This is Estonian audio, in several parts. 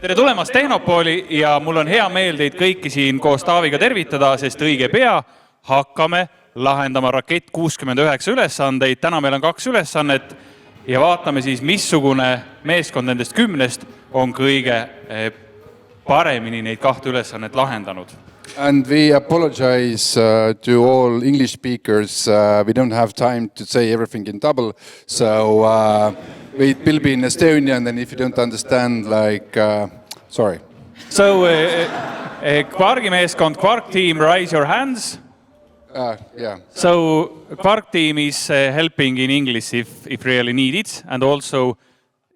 Tere tulemast Tehnopooli ja mul on hea meel teid kõiki siin koos Taaviga tervitada, sest õige pea hakkame lahendama Rakett 69 ülesandeid. Täna meil on 2 ülesannet ja vaatame siis, missugune meeskond nendest 10 on kõige paremini neid 2 ülesannet lahendanud. And we apologize to all English speakers. We don't have time to say everything in double, so it will be in Estonian, and if you don't understand, sorry. So, Quarki meeskond, Quark team, raise your hands. Yeah. So, Quark team is helping in English if really needed, and also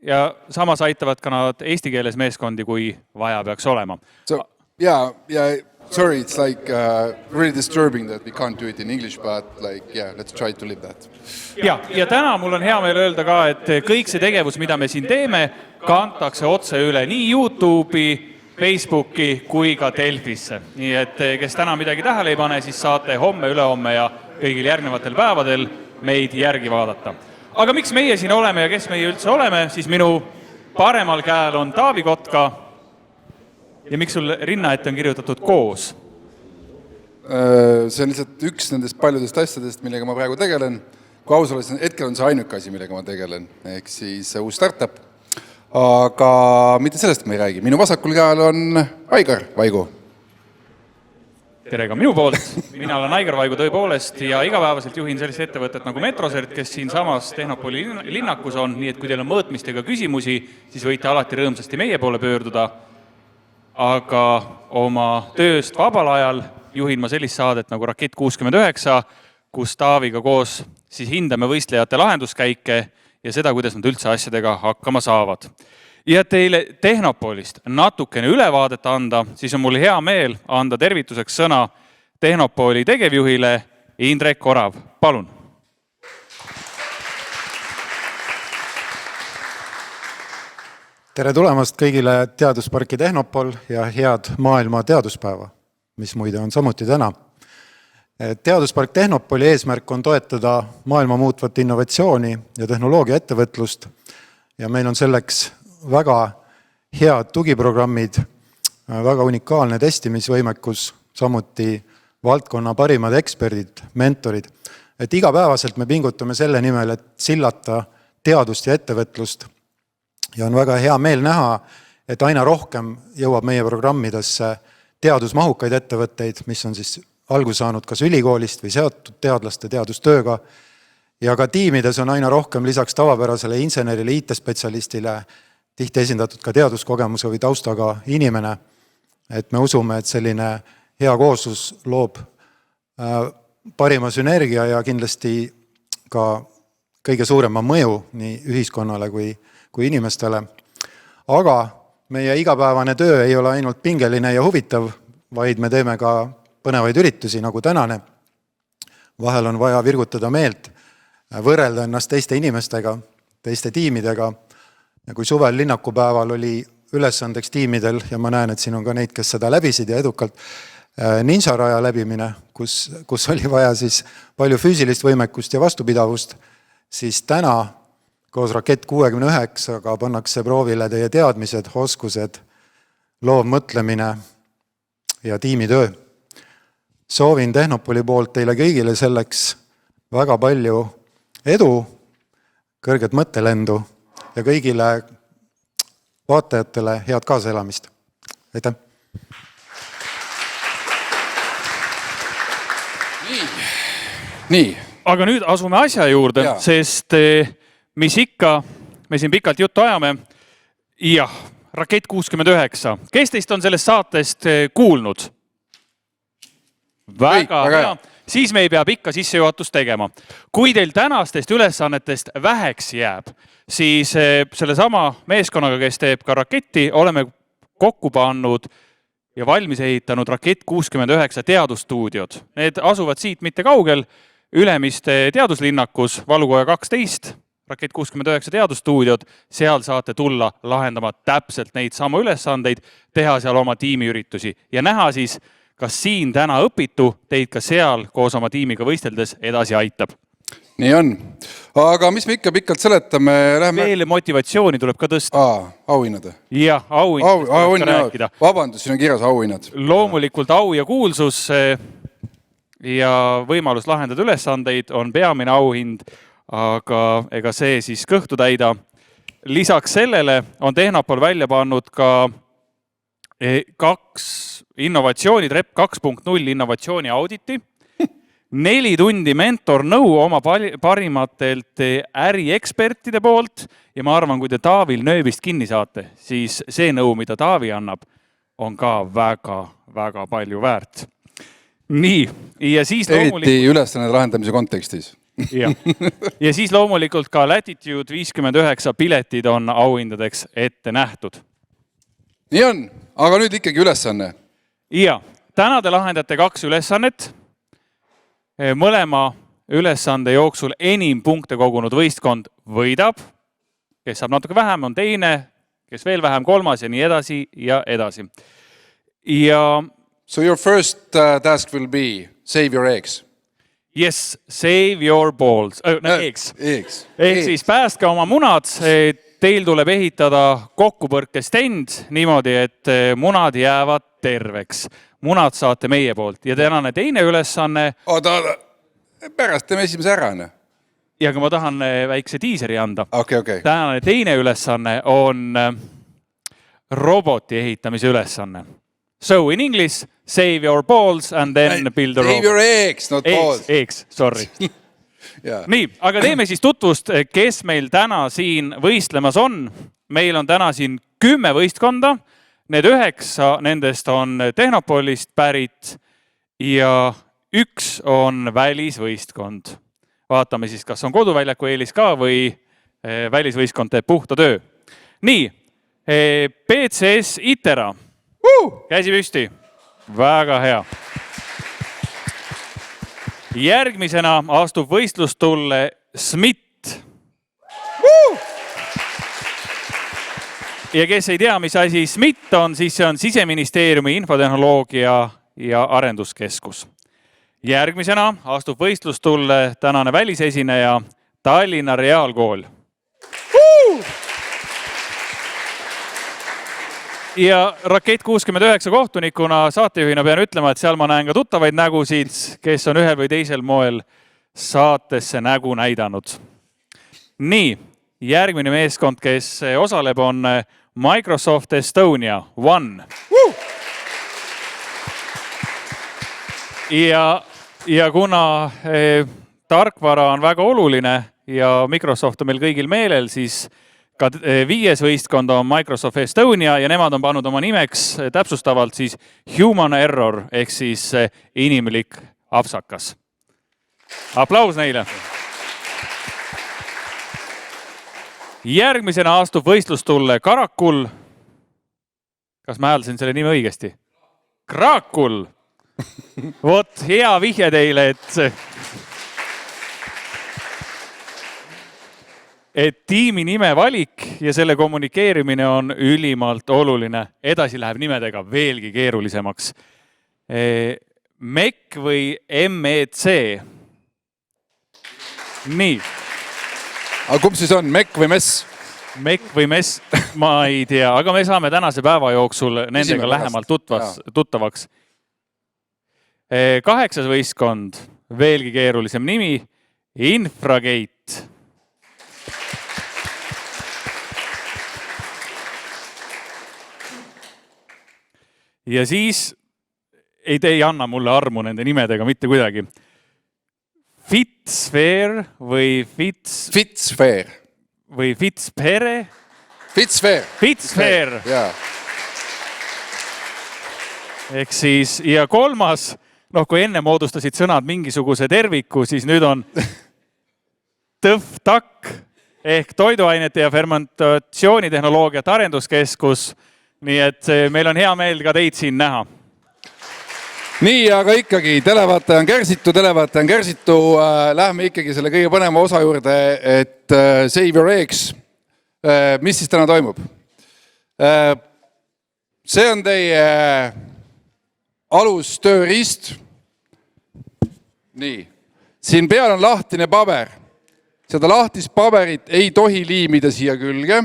ja samas aitavad ka nad eesti keeles meeskondi, kui vaja peaks olema. So, yeah. Sorry, it's really disturbing that we can't do it in English, but let's try to live that. Ja täna mul on hea meel öelda ka, et kõik see tegevus, mida me siin teeme, kantakse otse üle nii YouTube'i, Facebooki kui ka Delfisse. Nii et kes täna midagi tähele ei pane, siis saate homme, ülehomme ja kõigil järgnevatel päevadel meid järgi vaadata. Aga miks meie siin oleme ja kes meie üldse oleme, siis minu paremal käel on Taavi Kotka. Ja miks sul rinna ette on kirjutatud koos? See on lihtsalt üks nendest paljudest asjadest, millega ma praegu tegelen. Kui aus olen, hetkel on see ainuke asi, millega ma tegelen, ehk siis uus startup. Aga mitte sellest ma ei räägi. Minu vasakul käel on Aigar Vaigu. Tere ka minu poolt. Mina olen Aigar Vaigu tõepoolest ja igapäevaselt juhin sellist ettevõtet nagu Metrosert, kes siin samas Tehnopooli linnakus on, nii et kui teil on mõõtmistega küsimusi, siis võite alati rõõmsasti meie poole pöörduda. Aga oma tööst vabal ajal juhin ma sellist saadet nagu Rakett 69, kus Taaviga koos siis hindame võistlejate lahenduskäike ja seda, kuidas nad üldse asjadega hakkama saavad. Ja teile Tehnopoolist natukene ülevaadet anda, siis on mul hea meel anda tervituseks sõna Tehnopooli tegevjuhile Indrek Orav. Palun! Tere tulemast kõigile Teadusparki Tehnopol ja head maailma teaduspäeva, mis muide on samuti täna. Teaduspark Tehnopoli eesmärk on toetada maailma muutvat innovatsiooni ja tehnoloogia ettevõtlust ja meil on selleks väga head tugiprogrammid, väga unikaalne testimisvõimekus, samuti valdkonna parimad eksperdid, mentorid. Et igapäevaselt me pingutame selle nimel, et sillata teadust ja ettevõtlust. Ja on väga hea meel näha, et aina rohkem jõuab meie programmidesse teadusmahukaid ettevõtteid, mis on siis alguse saanud kas ülikoolist või seotud teadlaste teadustööga. Ja ka tiimides on aina rohkem lisaks tavapärasele insenerile, IT-spetsialistile tihti esindatud ka teaduskogemuse või taustaga inimene. Et me usume, et selline hea kooslus loob parima sünergia ja kindlasti ka kõige suurema mõju nii ühiskonnale kui inimestele. Aga meie igapäevane töö ei ole ainult pingeline ja huvitav, vaid me teeme ka põnevaid üritusi nagu tänane. Vahel on vaja virgutada meelt, võrrelda ennast teiste inimestega, teiste tiimidega. Ja kui suvel linnakupäeval oli ülesandeks tiimidel, ja ma näen, et siin on ka neid, kes seda läbisid ja edukalt, ninjaraja läbimine, kus oli vaja siis palju füüsilist võimekust ja vastupidavust, siis täna koos Rakett 69-ga pannakse proovile teie teadmised, oskused, loovmõtlemine ja tiimitöö. Soovin Tehnopoli poolt teile kõigile selleks väga palju edu, kõrget mõttelendu ja kõigile vaatajatele head kaasaelamist. Aitäh! Nii. Aga nüüd asume asja juurde, sest mis ikka, me siin pikalt juttu ajame. Jah, Rakett 69. Kes teist on sellest saatest kuulnud? Väga hea. Siis me ei pea pikka sissejuhatust tegema. Kui teil tänastest ülesannetest väheks jääb, siis selle sama meeskonnaga, kes teeb ka raketti, oleme kokku pannud ja valmis ehitanud Rakett 69 teadusstuudiod. Need asuvad siit mitte kaugel, Ülemiste teaduslinnakus, Valukoja 12, Rakett 69 teadusstuudiod, seal saate tulla lahendama täpselt neid samu ülesandeid, teha seal oma tiimiüritusi ja näha siis, kas siin täna õpitu teid ka seal koos oma tiimiga võisteldes edasi aitab. Nii on. Aga mis me ikka pikalt seletame? Veel motivatsiooni tuleb ka tõsta. Auhinnad. Jah, auhinnad. Vabandus, siin on kirjas auhinnad. Loomulikult au ja kuulsus ja võimalus lahendada ülesandeid on peamine auhind, aga ega see siis kõhtu täida. Lisaks sellele on Tehnopol välja pannud ka 2 innovatsioonid, REP 2.0 innovatsiooni auditi, 4 tundi mentornõu oma parimatelt äriekspertide poolt ja ma arvan, kui te Taavil nööbist kinni saate, siis see nõu, mida Taavi annab, on ka väga palju väärt. Nii, ja siis eriti ülesannete lahendamise kontekstis. Ja siis loomulikult ka Latitude 59 piletid on auhindadeks ette nähtud. Nii on, aga nüüd ikkagi ülesanne. Ja, täna te lahendate 2 ülesannet. Mõlema ülesande jooksul enim punkte kogunud võistkond võidab, kes saab natuke vähem, on teine, kes veel vähem, 3. ja nii edasi ja edasi. Ja So your first task will be save your eggs. Yes, save your balls. Eggs. Ehk siis päästke oma munad. Teil tuleb ehitada kokkupõrkestend niimoodi, et munad jäävad terveks. Munad saate meie poolt. Ja tänane teine ülesanne... Pärast teeme esimese ära. Ja aga ma tahan väikse tiiseri anda. Okay. Tänane teine ülesanne on roboti ehitamise ülesanne. So in English, save your balls and then build a robot. Save your eggs, not balls. Eggs, sorry. Nii, aga teeme siis tutvust, kes meil täna siin võistlemas on. Meil on täna siin 10 võistkonda. Need 9 nendest on Tehnopolist pärit ja 1 on välisvõistkond. Vaatame siis, kas on koduväljaku eelis ka või välisvõistkond teeb puhta töö. Nii, PCS Itera. Käsi püsti. Väga hea. Järgmisena astub võistlustulle SMIT. Ja kes ei tea, mis asi SMIT on, siis see on Siseministeeriumi infotehnoloogia ja arenduskeskus. Järgmisena astub võistlustulle tänane välisesineja Tallinna Reaalkool. Ja Rakett 69 kohtunikuna saatejuhina pean ütlema, et seal ma näen ka tuttavaid nägusid, kes on ühel või teisel moel saatesse nägu näidanud. Nii, järgmine meeskond, kes osaleb, on Microsoft Estonia One. Ja kuna tarkvara on väga oluline ja Microsoft on meil kõigil meelel, siis ka 5. võistkond on Microsoft Estonia ja nemad on pannud oma nimeks täpsustavalt siis human error ehk siis inimlik apsakas. Aplaus neile. Järgmisena astub võistlustulle Karakul. Kas ma hääldasin selle nime õigesti? Krakul. Vot, hea vihje teile, et tiimi nime valik ja selle kommunikeerimine on ülimalt oluline. Edasi läheb nimedega veelgi keerulisemaks. MEC või MEC? Nii. Aga kumb siis on, MEC või MES? MEC või MES, ma ei tea, aga me saame tänase päeva jooksul nendega lähemalt tuttavaks. 8. võistkond, veelgi keerulisem nimi, Infragate. Ja siis ei anna mulle armu nende nimedega mitte kuidagi. Fitsphere või Fitsphere. Või Fitspere? Fitsphere. Ehk siis, ja 3. Kui enne moodustasid sõnad mingisuguse terviku, siis nüüd on TÜV-TAK ehk toiduainete ja fermentatsioonitehnoloogiat arenduskeskus. Nii et meil on hea meel ka teid siin näha. Nii, aga ikkagi televaataja on kärsitu. Lähme ikkagi selle kõige panema osa juurde, et save your eggs. Mis siis täna toimub? See on teie alustööriist. Nii. Siin peal on lahtine paber. seda lahtist paberit ei tohi liimida siia külge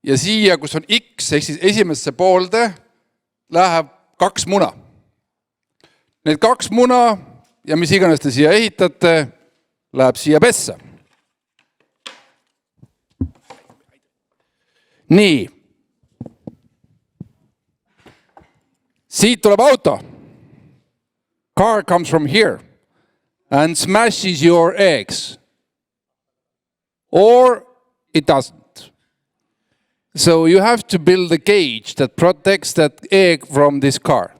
ja siia, kus on X, ehk siis esimesse poolde, läheb 2 muna. Need 2 muna ja mis iganes te siia ehitate, läheb siia pessa. Nii. Siit tuleb auto. Car comes from here and smashes your eggs. Or it doesn't. So you have to build a cage that protects that egg from this car.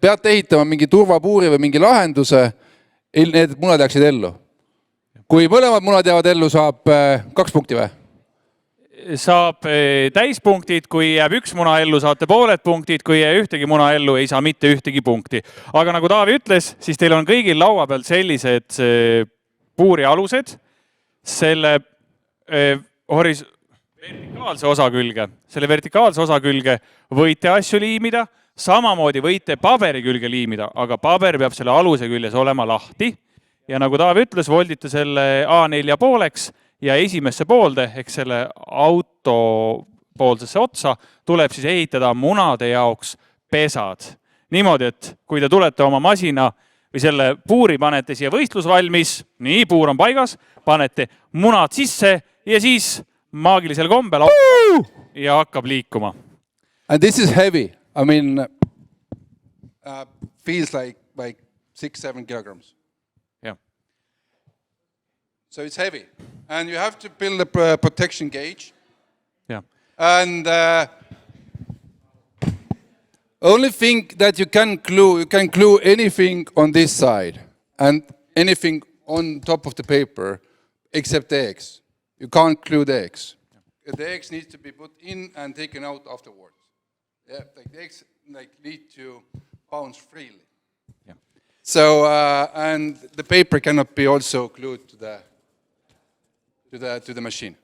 Peate ehitama mingi turvapuuri või mingi lahenduse, need munad jääksid ellu. Kui mõlemad munad jäävad ellu, saab 2 punkti või? Saab täispunktid, kui jääb 1 muna ellu, saate pooled punktid, kui jääb ühtegi muna ellu, ei saa mitte ühtegi punkti. Aga nagu Taavi ütles, siis teil on kõigil laua peal sellised puuri alused, selle vertikaalse osa külge. Selle vertikaalse osa külge võite asju liimida, samamoodi võite paberi külge liimida, aga paber peab selle aluse küljes olema lahti. Ja nagu Taavi ütles, voldite selle A4 pooleks ja esimesse poolde, ehk selle auto poolsesse otsa, tuleb siis ehitada munade jaoks pesad. Niimoodi, et kui te tulete oma masina või selle puuri panete siia võistlusvalmis, nii, puur on paigas, panete munad sisse ja siis maagilisel kombel ja hakkab liikuma. And this is heavy. I mean, feels like 6-7 kilograms. Yeah. So it's heavy. And you have to build a protection gauge. Yeah. And only thing that you can glue anything on this side and anything on top of the paper except the eggs. You can't glue the eggs. The eggs need to be put in and taken out afterwards. Yeah, like the eggs need to bounce freely. Yeah. So and the paper cannot be also glued to the machine.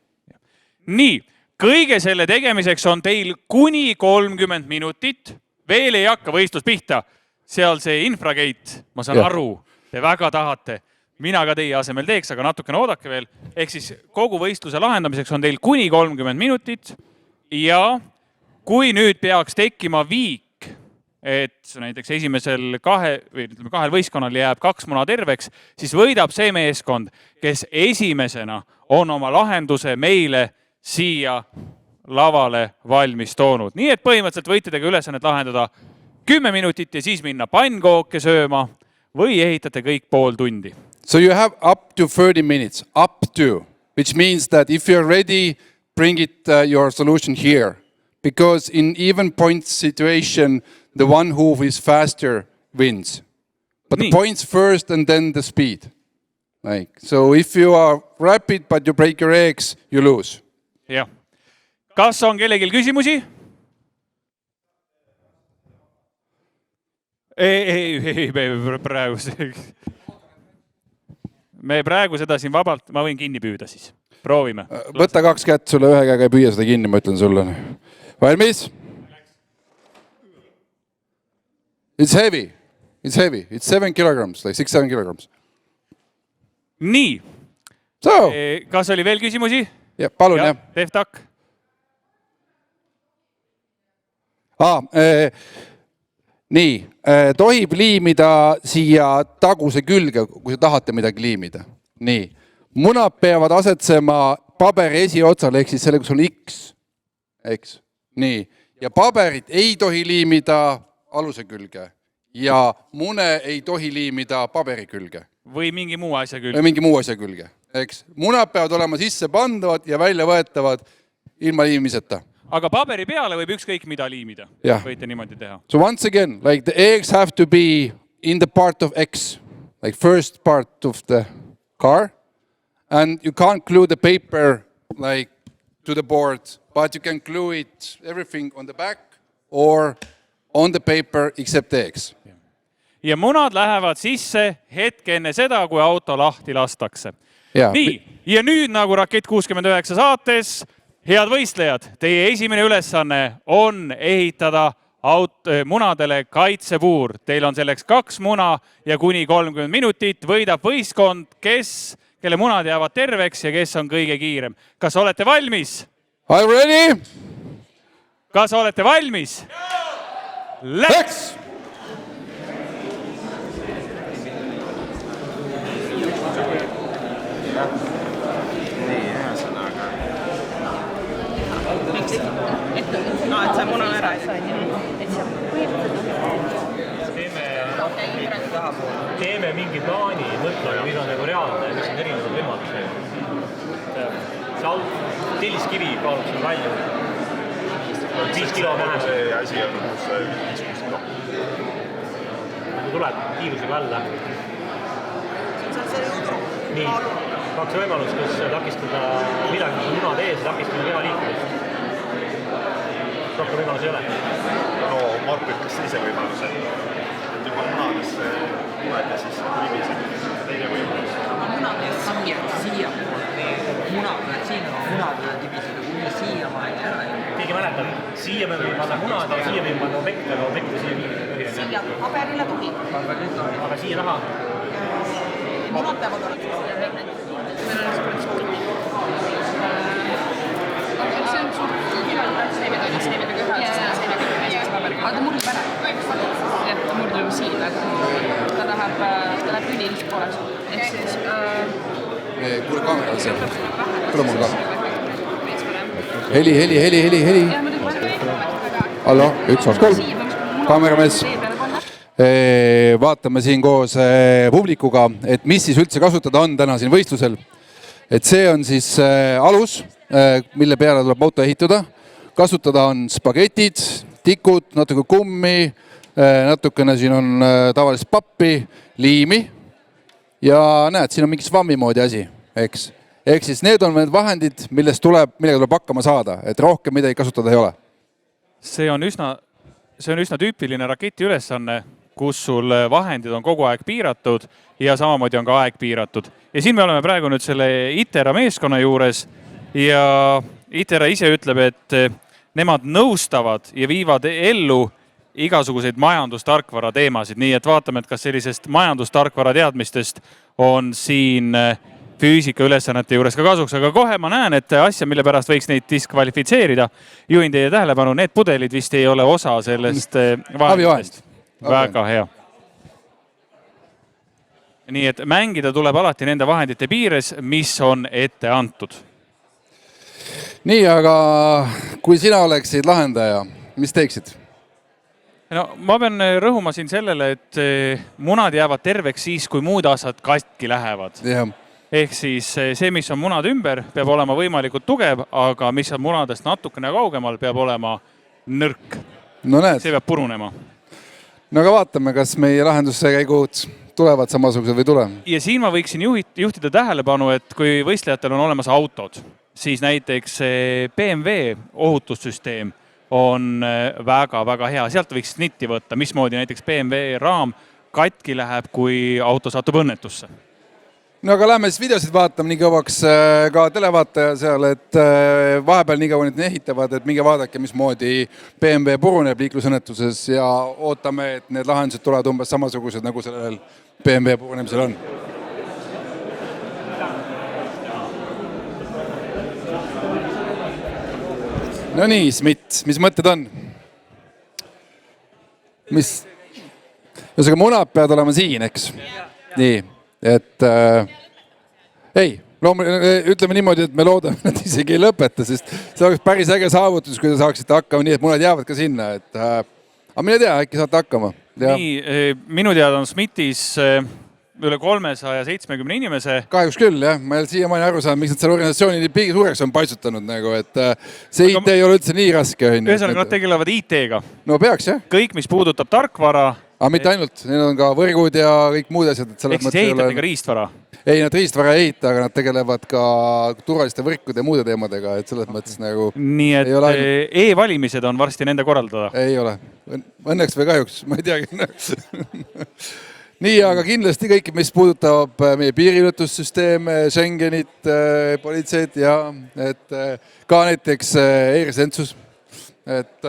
Nii, kõige selle tegemiseks on teil kuni 30 minutit. Veel ei hakka võistlus pihta. Seal see infragate, ma saan aru, te väga tahate. Mina ka teie asemel teeks, aga natukene oodake veel. Ehk siis kogu võistluse lahendamiseks on teil kuni 30 minutit. Ja kui nüüd peaks tekkima viik, et näiteks esimesel kahel võistkonnal jääb 2 muna terveks, siis võidab see meeskond, kes esimesena on oma lahenduse meile siia lavale valmis toonud. Nii et põhimõtteliselt võite tega ülesannet lahendada 10 minutit ja siis minna pannkooke sööma või ehitate kõik pool tundi. So you have up to 30 minutes, up to, which means that if you're ready, bring it your solution here. Because in even point situation, the one who is faster wins. But the points first and then the speed. So if you are rapid but you break your eggs, you lose. Jah. Kas on kellelgi küsimusi? Me praegu seda siin vabalt, ma võin kinni püüda siis. Proovime. Võta 2 kätt sulle, ühe käega ei püüa seda kinni, ma ütlen sulle. Valmis? It's heavy. It's heavy. It's 7 kilograms, like 6-7 kilograms. Nii. So. Kas oli veel küsimusi? Ja, palun, jah. Tehtak. Nii, tohib liimida siia taguse külge, kui te tahate midagi liimida. Nii, munad peavad asetsema paberi esiotsal, ehk siis selle, kus on X. Eks? Nii, ja paberit ei tohi liimida aluse külge ja mune ei tohi liimida paberi külge. Või mingi muu asja külge. Või mingi muu asja külge. Eks? Munad peavad olema sisse pandavad ja välja võetavad ilma liimiseta. Aga paberi peale võib ükskõik mida liimida. Võite niimoodi teha. So once again, like the eggs have to be in the part of X, like first part of the car, and you can't glue the paper like to the board, but you can glue it everything on the back or on the paper except the eggs. Ja munad lähevad sisse hetke enne seda, kui auto lahti lastakse. Nii, ja nüüd nagu Rakett 69 saates, head võistlejad, teie esimene ülesanne on ehitada munadele kaitsepuur. Teil on selleks 2 muna ja kuni 30 minutit võidab võistkond, kes kelle munad jäävad terveks ja kes on kõige kiirem. Kas olete valmis? Are you ready? Kas olete valmis? Let's! No, et see muna on ära ei saa. Teeme mingi plaani, mõtleme, mis on nagu reaalne ja mis on erinevad võimalused. Telliskivi kaalub seda palju. 5 kilo vähem. See asi on 5 kilo. Kui tuleb kiirusega alla. Nii, 2 võimalust, kus takistada midagi, mis on munad ees, takistada keha liikumist. Rohkem võimalus ei ole. No Mark ütles teise võimaluse. Juba munadesse tuled ja siis ribised teine võimalus. Munad on siia poolt. Munad on siin, munad on tibised kuni siia maani ära. Keegi mäletab, siia me võime panna munad ja siia võime panna objekte, aga objekte siia viia. Siia paberile tohib. Aga siia taha. Munad peavad olema siia. See on suur kirjalik seemedega aga ta murdub ära. Et murdub siin, aga ta läheb üli lihtsalt pooleks. Ehk siis... Kuule kaamera seal. Tule mul ka. Heli. Hallo, 1, 2, 3. Kaameramees. Vaatame siin koos publikuga, et mis siis üldse kasutada on täna siin võistlusel. Et see on siis alus, mille peale tuleb auto ehitada. Kasutada on spagetid, tikud, natuke kummi, natukene siin on tavalist pappi, liimi ja näed, siin on mingi svammi moodi asi, eks. Ehk siis need on need vahendid, millega tuleb hakkama saada, et rohkem midagi kasutada ei ole. See on üsna tüüpiline raketi ülesanne, kus sul vahendid on kogu aeg piiratud ja samamoodi on ka aeg piiratud. Ja siin me oleme praegu nüüd selle ITERA meeskonna juures ja ITERA ise ütleb, et nemad nõustavad ja viivad ellu igasuguseid majandustarkvara teemasid, nii et vaatame, et kas sellisest majandustarkvara teadmistest on siin füüsika ülesannete juures ka kasuks, aga kohe ma näen, et asja, mille pärast võiks neid diskvalifitseerida, juhin teie tähelepanu, need pudelid vist ei ole osa sellest vahenditest. Väga hea. Nii et mängida tuleb alati nende vahendite piires, mis on ette antud. Nii, aga kui sina oleksid lahendaja, mis teeksid? No, ma pean rõhuma siin sellele, et munad jäävad terveks siis, kui muud asjad katki lähevad. Ehk siis see, mis on munad ümber, peab olema võimalikult tugev, aga mis on munadest natukene kaugemal, peab olema nõrk. No näed. See peab purunema. No aga vaatame, kas meie lahendusse käigud tulevad samasugused või tule. Ja siin ma võiksin juhtida tähelepanu, et kui võistlejatel on olemas autod, siis näiteks BMW ohutussüsteem on väga-väga hea. Sealt võiks snitti võtta, mismoodi näiteks BMW raam katki läheb, kui auto satub õnnetusse. No aga lähme siis videosid vaatame nii kõvaks ka televaataja seal, et vahepeal nii kaua need ehitavad, et minge vaadake, mismoodi BMW puruneb liiklusõnnetuses ja ootame, et need lahendused tulevad umbes samasugused, nagu sellel BMW purunemisel on. No nii, Smith, mis mõtted on? Ühesõnaga, munad peavad olema siin, eks? Nii, et ütleme niimoodi, et me loodame, et nad isegi ei lõpeta, sest see oleks päris äge saavutus, kui te saaksite hakkama nii, et munad jäävad ka sinna. Aga mine tea, äkki saate hakkama. Nii, minu teada on Smithis üle 370 inimese. Kahjuks küll, jah. Ma ei ole siiamaani aru saanud, miks nad selle organisatsiooni piigi suureks on paisutanud. Et see IT ei ole üldse nii raske. Ühesõnaga, nad tegelevad IT-ga. No peaks, jah. Kõik, mis puudutab tarkvara. Aga mitte ainult. Neil on ka võrgud ja kõik muud asjad. Ehk siis ehitate ka riistvara? Ei, nad riistvara ei ehita, aga nad tegelevad ka turvaliste võrkude ja muude teemadega. Et selles mõttes nagu... Nii et e-valimised on varsti nende korraldada? Ei ole. Õnneks või kahjuks. Ma ei teagi. Nii, aga kindlasti kõik, mis puudutab meie piiriületussüsteeme, Schengenit, politseid ja et ka näiteks e-resentsus, et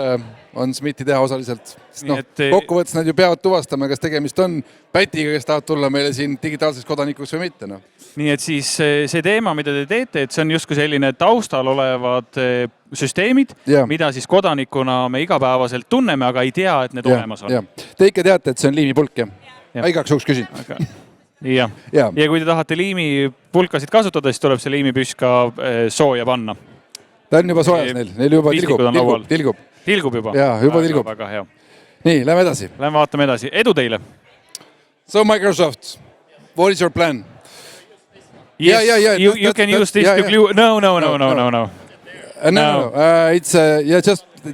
on Smithi teha osaliselt. Kokkuvõttes nad ju peavad tuvastama, kas tegemist on pätiga, kes tahab tulla meile siin digitaalseks kodanikuks või mitte. nii et siis see teema, mida te teete, et see on justkui selline taustal olevad süsteemid, mida siis kodanikuna me igapäevaselt tunneme, aga ei tea, et need olemas on. Te ikka teate, et see on liimipulk, jah? Igaks juhuks küsin. Ja kui te tahate liimipulkasid kasutada, siis tuleb see liimipüss ka sooja panna. Ta on juba soojas neil juba tilgub. Tilgub juba? Jaa, juba tilgub. Väga hea. Nii, lähme edasi. Lähme vaatame edasi. Edu teile! So Microsoft, what is your plan? Yes, you can use this to glue... No. It's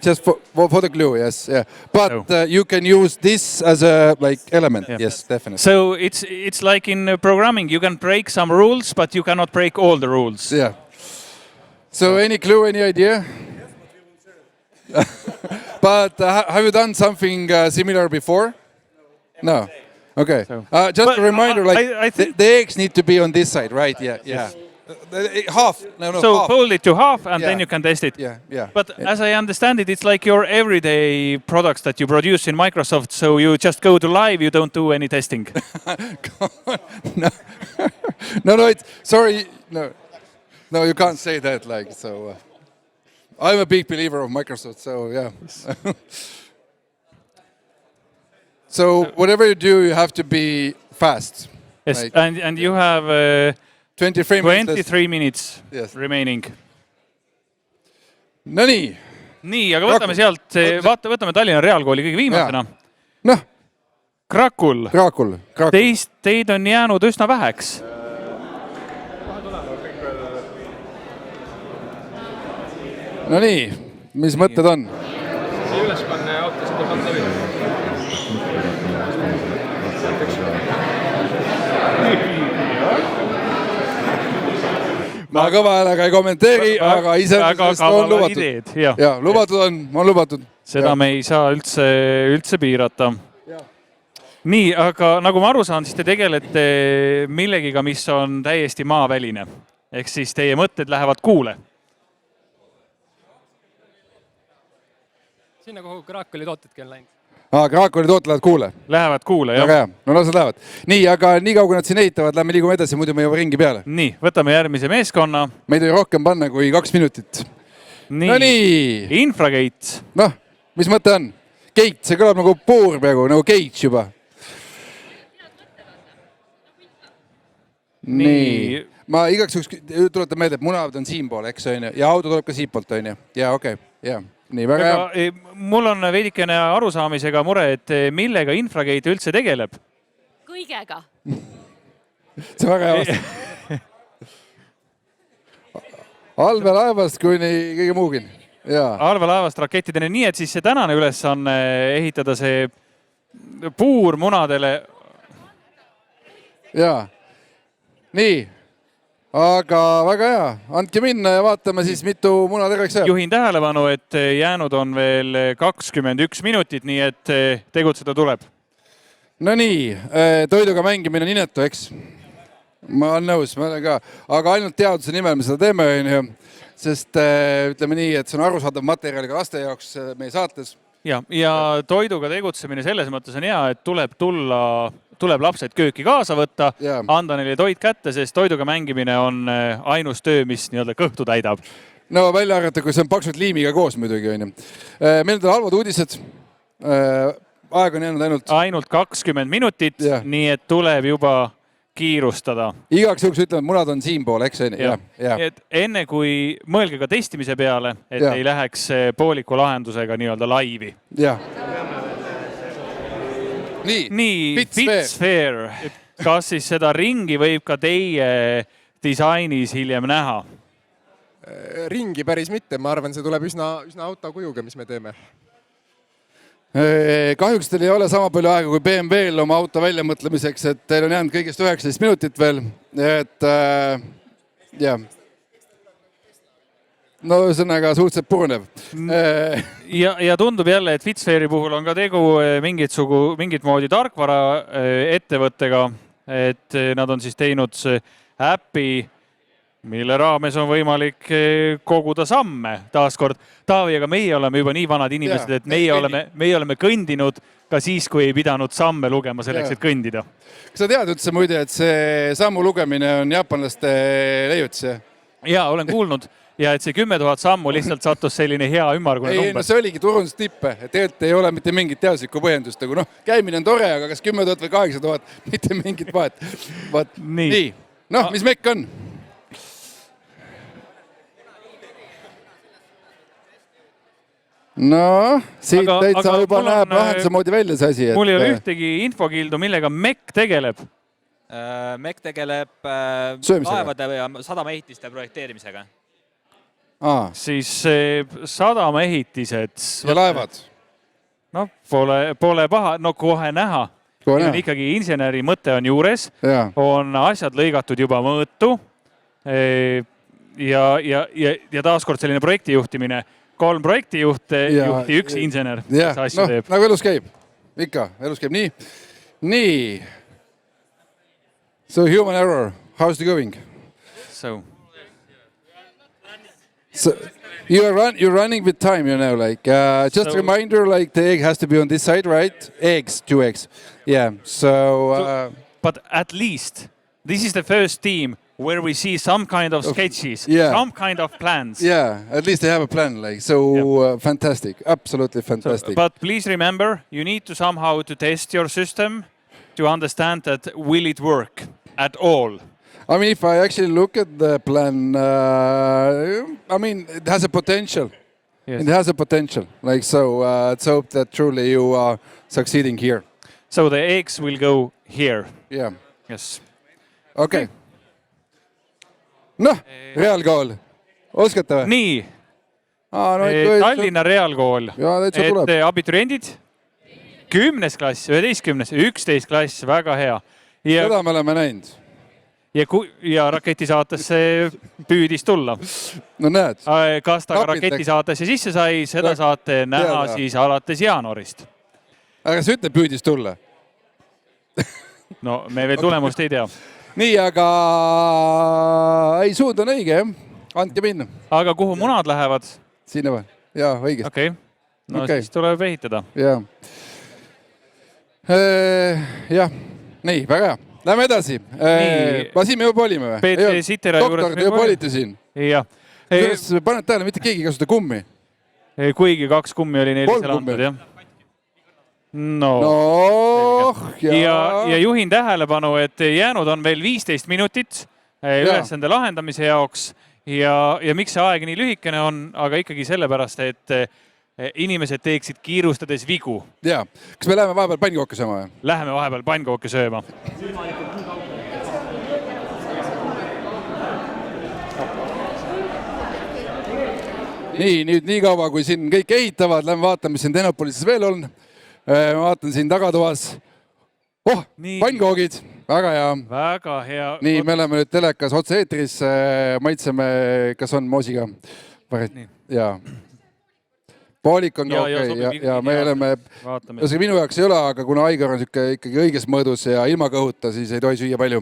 just for the glue, yes. But you can use this as a element, yes, definitely. So it's like in programming, you can break some rules, but you cannot break all the rules. Yeah. So any clue, any idea? But have you done something similar before? No. Okay. Just a reminder, the eggs need to be on this side, right? Yeah. Half. So half. Fold it to half and then you can test it. Yeah. But as I understand it, it's like your everyday products that you produce in Microsoft. So you just go to live, you don't do any testing. No. Sorry. No, you can't say that. I'm a big believer of Microsoft, so yeah. So whatever you do, you have to be fast. Yes, and you have 23 minutes remaining. No nii, aga võtame sealt, võtame Tallinna Reaalkooli kõige viimasena. Krakul. Teid on jäänud üsna väheks. No nii, mis mõtted on? See ülespanne autos tuleb alt läbi. Ma kõva häälega ei kommenteeri, aga iseenesest on lubatud. Jaa, on lubatud. Seda me ei saa üldse piirata. Nii, aga nagu ma aru saan, siis te tegelete millegiga, mis on täiesti maaväline. Ehk siis teie mõtted lähevad kuule. Sinna, kuhu Kraakoli tootedki on läinud. Kraakoli tooted lähevad kuule? Lähevad kuule, jah. Aga jah, no las nad lähevad. Nii, aga nii kaua, kui nad siin ehitavad, lähme liigume edasi, muidu me juba ringi peale. Nii, võtame järgmise meeskonna. Me ei tohi rohkem panna kui 2 minutit. Nii, Infragate. Noh, mis mõte on? Gate, see kõlab nagu puur peaaegu, nagu Gate juba. Nii. Ma igaks juhuks tuletan meelde, et munavad on siinpool, eks on ju, ja auto tuleb ka siitpoolt, on ju. Ja okei, jah. Nii, väga hea. Mul on veidikene arusaamisega mure, et millega Infragate üldse tegeleb? Kõigega. See on väga hea vastus. Allveelaevast kuni kõige muugin. Allveelaevast rakettideni, nii et siis see tänane ülesanne ehitada see puur munadele. Jaa. Nii. Aga väga hea, andke minna ja vaatame siis, mitu muna terveks jääb. Juhin tähelepanu, et jäänud on veel 21 minutit, nii et tegutseda tuleb. No nii, toiduga mängimine on inetu, eks? Ma olen nõus, ma olen ka. Aga ainult teaduse nimel me seda teeme, sest ütleme nii, et see on arusaadav materjal ka laste jaoks meie saates. Ja toiduga tegutsemine selles mõttes on hea, et tuleb lapsed kööki kaasa võtta, anda neile toit kätte, sest toiduga mängimine on ainus töö, mis kõhtu täidab. No välja arvata, kui see on paksult liimiga koos muidugi. Meil on halvad uudised. Aeg on jäänud ainult 20 minutit, nii et tuleb juba kiirustada. Igaks juhuks ütleme, et munad on siinpool, eks? Enne kui mõelge ka testimise peale, et ei läheks pooliku lahendusega nii-öelda laivi. Nii, Fitsphere. Kas siis seda ringi võib ka teie disainis hiljem näha? Ringi päris mitte, ma arvan, see tuleb üsna autokujuga, mis me teeme. Kahjuks teil ei ole sama palju aega kui BMW-l oma auto väljamõtlemiseks, et teil on jäänud kõigest 19 minutit veel. No ühesõnaga suhteliselt purunev. Ja tundub jälle, et Fitsphere'i puhul on ka tegu mingit moodi tarkvara ettevõttega, et nad on siis teinud äppi, mille raames on võimalik koguda samme. Taaskord, Taavi, aga meie oleme juba nii vanad inimesed, et meie oleme kõndinud ka siis, kui ei pidanud samme lugema selleks, et kõndida. Kas sa tead üldse muide, et see sammu lugemine on jaapanlaste leiutis? Jaa, olen kuulnud. Ja et see 10 000 sammu lihtsalt sattus selline hea ümmargune number. Ei, no see oligi turundustippe, et tegelikult ei ole mitte mingit teaduslikku põhjendust. Käimine on tore, aga kas 10 000 või 8 000, mitte mingit vahet. Nii. Noh, mis mekk on? No, siit täitsa juba näeb lahenduse moodi välja see asi. Mul ei ole ühtegi infokildu, millega MEK tegeleb. MEK tegeleb laevade ja sadamaehitiste projekteerimisega. Siis sadamaehitised. Ja laevad? No, pole paha. No kohe näha. Ikkagi inseneri mõte on juures. On asjad lõigatud juba mõõtu. Ja taaskord selline projekti juhtimine. 3 projektijuhti, 1 insener. Nagu elus käib. Ikka, elus käib. Nii. So human error, how's it going? So you're running with time, just a reminder, the egg has to be on this side, right? Eggs, 2 eggs. Yeah, but at least this is the first team where we see some kind of sketches, some kind of plans. Yeah, at least they have a plan, fantastic, absolutely fantastic. But please remember, you need to somehow to test your system to understand that will it work at all. I mean, if I actually look at the plan, it has a potential. Yes. It has a potential. Let's hope that truly you are succeeding here. So the eggs will go here. Yeah. Yes. Okay. Noh, reaalkool. Oskate või? Nii. Tallinna reaalkool. Et abituriendid, 10. klass, 11. 11. klass, väga hea. Seda me oleme näinud. Ja raketisaatesse püüdis tulla. No näed. Kas ta raketisaatesse sisse sai, seda saate näha siis alates jaanuarist. Aga sa ütled püüdis tulla? No me veel tulemust ei tea. Nii, aga suund on õige, jah? Andke minna. Aga kuhu munad lähevad? Sinna või? Jaa, õigesti. Okei. No siis tuleb ehitada. Jah. Jah. Nii, väga hea. Lähme edasi. Siin me juba olime või? Peetri Sitera juures. Doktor, te juba olite siin. Jah. Paned tähele, mitte keegi kasuta kummi. Kuigi 2 kummi oli neil seal antud, jah. Ja juhin tähelepanu, et jäänud on veel 15 minutit ülesande lahendamise jaoks ja miks see aeg nii lühikene on, aga ikkagi sellepärast, et inimesed teeksid kiirustades vigu. Jaa. Kas me läheme vahepeal pannkooke sööma või? Läheme vahepeal pannkooke sööma. Nii, nüüd nii kaua, kui siin kõik ehitavad, lähme vaatame, mis siin Tehnopolises veel on. Ma vaatan siin tagatoas. Pannkoogid. Väga hea. Väga hea. Nii, me oleme nüüd telekas otse-eetris. Maitseme, kas on moosiga? Jaa. Poolik on ka okei. Ja me oleme, minu jaoks ei ole, aga kuna Aigar on ikkagi õiges mõõdus ja ilma kõhuta, siis ei tohi süüa palju.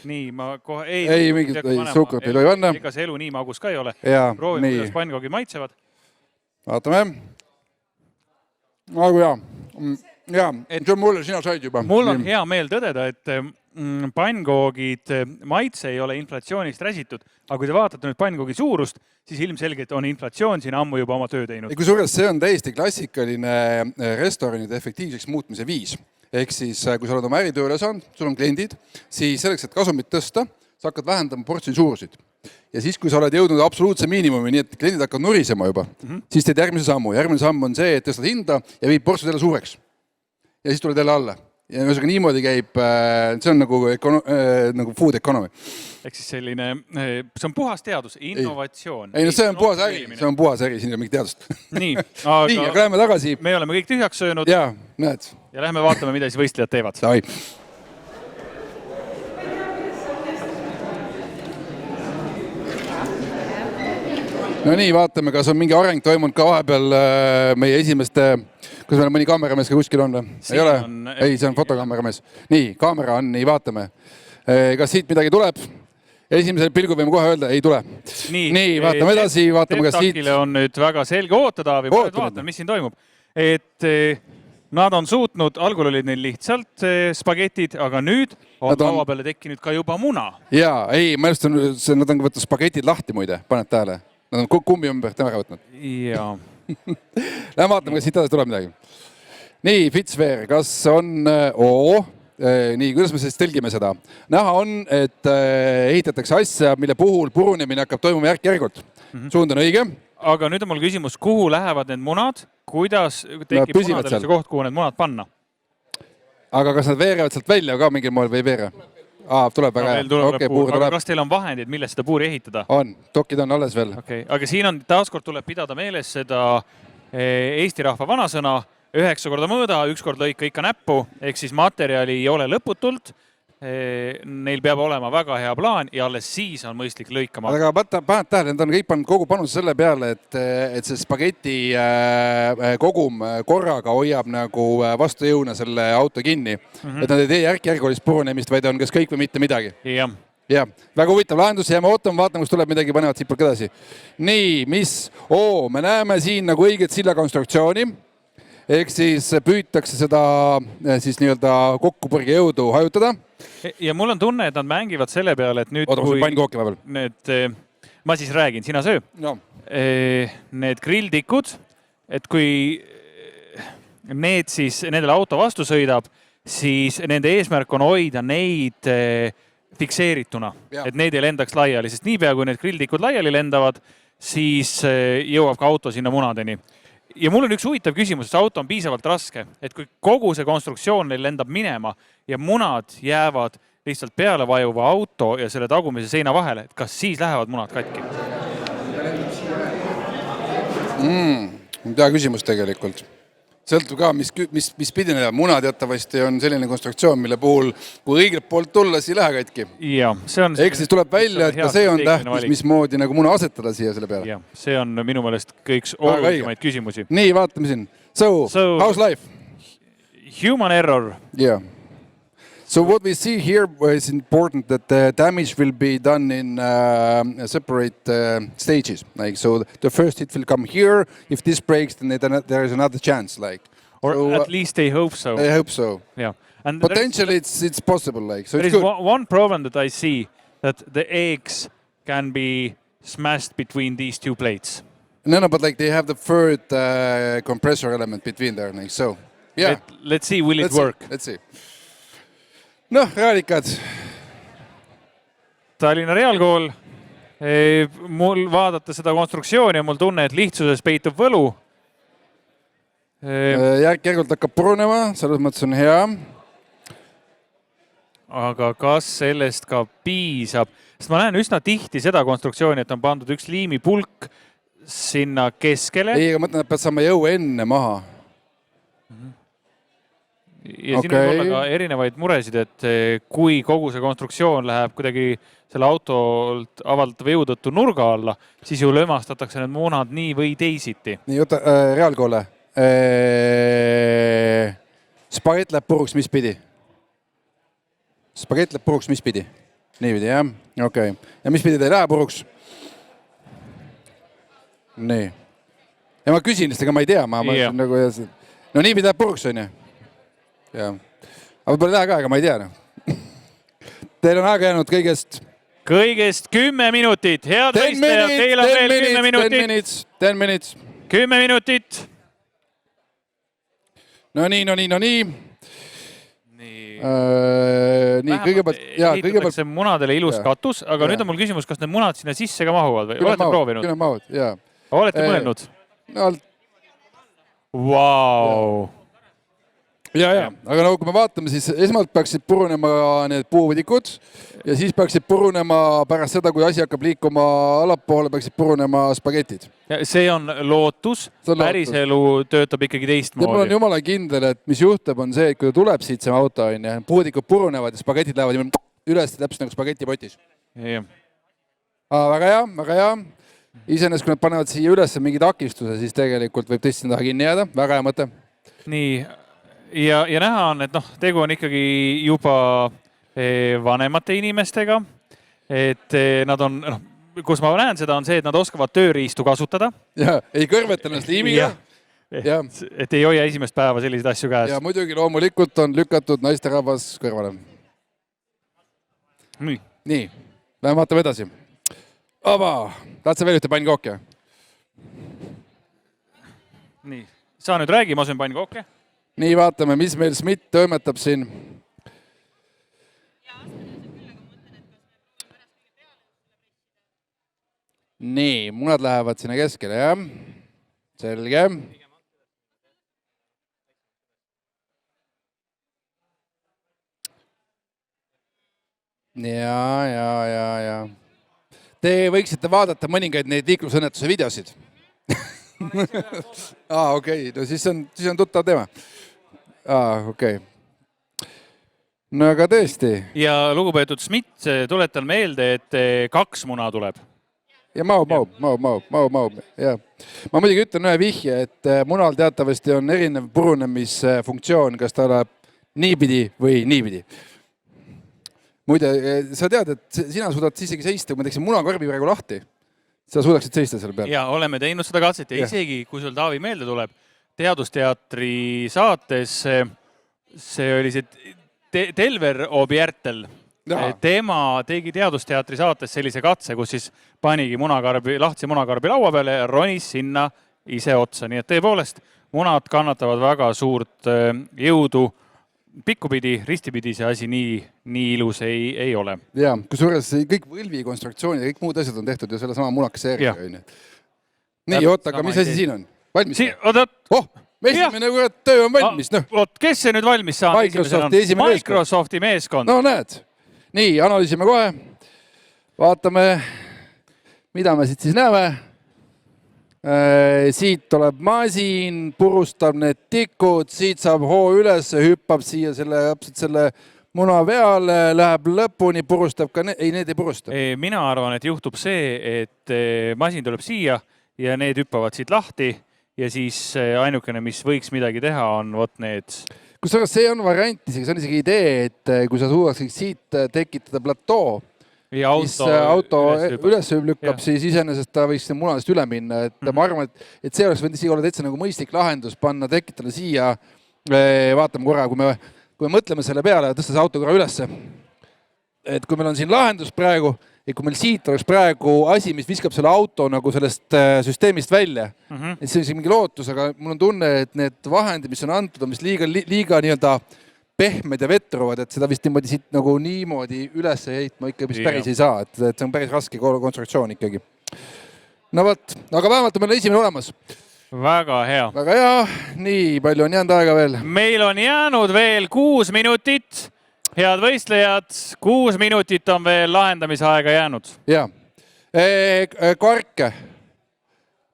Nii, ma kohe ei mingit suhkrut ei tohi panna. Ega see elu nii magus ka ei ole. Proovime, kuidas pannkoogid maitsevad. Vaatame. Nagu hea. Jaa, see on mulle, sina said juba. Mul on hea meel tõdeda, et pannkoogid maitse ei ole inflatsioonist räsitud, aga kui te vaatate nüüd pannkoogi suurust, siis ilmselgelt on inflatsioon siin ammu juba oma töö teinud. Kui suurest see on täiesti klassikaline restoranide efektiivseks muutmise viis. Ehk siis, kui sa oled oma äritööle saanud, sul on kliendid, siis selleks, et kasumit tõsta, sa hakkad vähendama portsjoni suurusid. Ja siis, kui sa oled jõudnud absoluutse miinimumi, nii et kliendid hakkavad nurisema juba, siis teed järgmise sammu. Järgmine samm on see, et tõstad hinda ja viid portsjoni jälle suureks. Ja siis tuled jälle alla. Ja niimoodi käib, see on nagu food economy. Ehk siis selline, see on puhas teadus, innovatsioon. Ei, no see on puhas äri, siin ei ole mingit teadust. Nii, aga läheme tagasi. Me oleme kõik tühjaks söönud. Jaa, näed. Ja lähme vaatame, mida siis võistlejad teevad. Sai. No nii, vaatame, kas on mingi areng toimunud ka vahepeal meie esimeste, kas meil mõni kaameramees ka kuskil on? Ei ole? Ei, see on fotokaameramees. Nii, kaamera on, nii vaatame. Kas siit midagi tuleb? esimesel pilgul võime kohe öelda, ei tule. Nii, vaatame edasi, vaatame kas siit. Tektakile on nüüd väga selge ootada või vaatame, mis siin toimub. Et nad on suutnud, algul olid neil lihtsalt spagetid, aga nüüd on laua peale tekkinud ka juba muna. Jaa, ei, ma just nad on võtnud spagetid lahti muide, paned tähele. Nad on kummi ümber ära võtnud. Jaa. Lähme vaatame, kas siit edasi tuleb midagi. Nii, Fitzware, kas on... nii, kuidas me siis tõlgime seda? Näha on, et ehitatakse asja, mille puhul purunemine hakkab toimuma järk-järgult. Suund on õige. Aga nüüd on mul küsimus, kuhu lähevad need munad? Kuidas tekib munadele see koht, kuhu need munad panna? Aga kas nad veerevad sealt välja ka mingil moel või ei veere? Tuleb väga hea. Aga kas teil on vahendid, millest seda puuri ehitada? On, dokid on alles veel. Aga siin on taaskord tuleb pidada meeles seda Eesti rahva vanasõna, 9 korda mõõda, 1 kord lõika ikka näppu, ehk siis materjali ei ole lõputult. Neil peab olema väga hea plaan ja alles siis on mõistlik lõikama. Aga paned tähele, nad on kõik pannud kogu panuse selle peale, et see spageti kogum korraga hoiab nagu vastujõuna selle auto kinni. Et nad ei tee järk-järgulist purunemist, vaid on kas kõik või mitte midagi. Jah, väga huvitav lahendus, jääme ootama, vaatame, kus tuleb midagi, panevad siit poolt edasi. Nii, me näeme siin nagu õiget sillakonstruktsiooni. Ehk siis püütakse seda siis nii-öelda kokkupõrge jõudu hajutada. Ja mul on tunne, et nad mängivad selle peale, et nüüd ma siis räägin, sina söö. Need grilltikud, et kui nendele auto vastu sõidab, siis nende eesmärk on hoida neid fikseerituna, et neid ei lendaks laiali, sest niipea kui need grilltikud laiali lendavad, siis jõuab ka auto sinna munadeni. Ja mul on üks huvitav küsimus, et auto on piisavalt raske, et kui kogu see konstruktsioon neil lendab minema ja munad jäävad lihtsalt peale vajuva auto ja selle tagumise seina vahele, et kas siis lähevad munad katki? Hea küsimus tegelikult. Sõltub ka, mis pidi neil. Muna teatavasti on selline konstruktsioon, mille puhul, kui õigelt poolt tulla, siis ei lähe katki. Eks siis tuleb välja, et ka see on tähtis, mismoodi nagu muna asetada siia selle peale. See on minu meelest kõiks olulisemaid küsimusi. Nii, vaatame siin. So, how's life? Human error. Yeah. So what we see here is important that the damage will be done in separate stages. Like, so the first hit will come here. If this breaks, then there is another chance. Like, or so, at least they hope so. They hope so. Yeah. And potentially it's possible. Like, so there it's is good. One problem that I see, that the eggs can be smashed between these two plates. No, but like they have the third compressor element between there. Like, so, yeah. Let's see, will it work? Let's see. Noh, reaalikad. Tallinna Reaalkool. Mul vaadata seda konstruktsiooni ja mul tunne, et lihtsuses peitub võlu. Järk-järgult hakkab purunema, selles mõttes on hea. Aga kas sellest ka piisab? Sest ma näen üsna tihti seda konstruktsiooni, et on pandud üks liimipulk sinna keskele. Ei, aga mõtlen, et pead saama jõu enne maha. Ja siin võib olla ka erinevaid muresid, et kui kogu see konstruktsioon läheb kuidagi selle autolt avaldatava jõu tõttu nurga alla, siis ju lömastatakse need munad nii või teisiti. Nii, oota, Reaalkoole. Spagett läheb puruks, mis pidi? Spagett läheb puruks, mis pidi? Nii pidi, jah? Okei. Ja mis pidi ta ei lähe puruks? Nii. Ja ma küsin, sest ega ma ei tea. No nii pidi läheb puruks, on ju? Jah. Aga võib-olla lähe ka, aga ma ei tea. Teil on aega jäänud kõigest 10 minutit. Head võistajad, teil on veel 10 minutit. 10 minutes. 10 minutit. No nii. Kõigepealt ehitatakse munadele ilus katus, aga nüüd on mul küsimus, kas need munad sinna sisse ka mahuvad või? Olete proovinud? Küll mahud, jaa. Olete mõelnud? Vau! Ja. Aga nagu kui me vaatame, siis esmalt peaksid purunema need puuvõdikud ja siis peaksid purunema pärast seda, kui asi hakkab liikuma allapoole, peaksid purunema spagetid. See on lootus, päris elu töötab ikkagi teistmoodi. Ja mul on jumala kindel, et mis juhtub on see, et kui tuleb siit see auto, puuvõdikud purunevad ja spagetid lähevad üles täpselt nagu spagetipotis. Väga hea. Iseenesest, kui nad panevad siia üles mingi takistuse, siis tegelikult võib tõesti taha kinni jääda. Väga hea mõte. Nii. Ja näha on, et tegu on ikkagi juba vanemate inimestega. et nad on, kus ma näen seda, on see, et nad oskavad tööriistu kasutada. Ja, ei kõrveta ennast liimiga. Et ei hoia esimest päeva selliseid asju käes. Ja muidugi loomulikult on lükatud naisterahvas kõrvale. Nii, lähme vaatame edasi. Tahad sa veel ühte pannkooke? Nii, sa nüüd räägi, ma söön pannkooke. Nii, vaatame, mis meil Smith toimetab siin. Nii, munad lähevad sinna keskele, jah? Selge. Ja. Te võiksite vaadata mõningaid neid liiklusõnnetuse videosid. Okei, no siis on tuttav teema. Okei. No aga tõesti. Ja lugupeetud Smith, tuletan meelde, et 2 muna tuleb. Ja mau. Ja. Ma muidugi ütlen ühe vihje, et munal teatavasti on erinev purunemisfunktsioon, kas ta läheb niipidi või niipidi. Muide, sa tead, et sina suudad isegi seista, kui ma teeksin munakarbi praegu lahti. Sa suudaksid seista selle peal. Ja oleme teinud seda katset ja isegi, kui sul Taavi meelde tuleb, Teadusteatri saates, see oli see Telver Objertel. Tema tegi Teadusteatri saates sellise katse, kus siis panigi lahtise munakarbi laua peale ja ronis sinna ise otsa. Nii et tõepoolest, munad kannatavad väga suurt jõudu. Pikkupidi, ristipidi see asi nii ilus ei ole. Ja, kusjuures kõik võlvi konstruktsioonid ja kõik muud asjad on tehtud ju selle sama munakese järgi. Nii, aga mis asi siin on? Valmis? Esimene töö on valmis. Kes see nüüd valmis saab? Microsofti meeskond. No näed. Nii, analüüsime kohe. Vaatame, mida me siit siis näeme. Siit tuleb masin, purustab need tikud, siit saab hoo üles, hüppab siia selle muna peale, läheb lõpuni, purustab ka need ei purusta. Mina arvan, et juhtub see, et masin tuleb siia ja need hüppavad siit lahti ja siis ainukene, mis võiks midagi teha, on need. Kusjuures see on variant, see on isegi idee, et kui sa suudaksid siit tekitada platoo, ja auto üles lükkab, siis iseenesest ta võiks munadest üle minna. Ma arvan, et see oleks võinud isegi olla täitsa nagu mõistlik lahendus panna, tekitada siia. Vaatame korra, kui me mõtleme selle peale ja tõsta see auto korra ülesse. Et kui meil on siin lahendus praegu, et kui meil siit oleks praegu asi, mis viskab selle auto nagu sellest süsteemist välja, et see on siin mingi lootus, aga mul on tunne, et need vahendid, mis on antud, on mis liiga nii-öelda pehmed ja vetruvad, et seda vist niimoodi üles heitma ikka päris ei saa, et see on päris raske konstruktsioon ikkagi. No võt, aga vähemalt on meil esimene olemas. Väga hea. Väga hea, nii palju on jäänud aega veel. Meil on jäänud veel 6 minutit. Head võistlejad, 6 minutit on veel lahendamisaega jäänud. Jaa. Karke.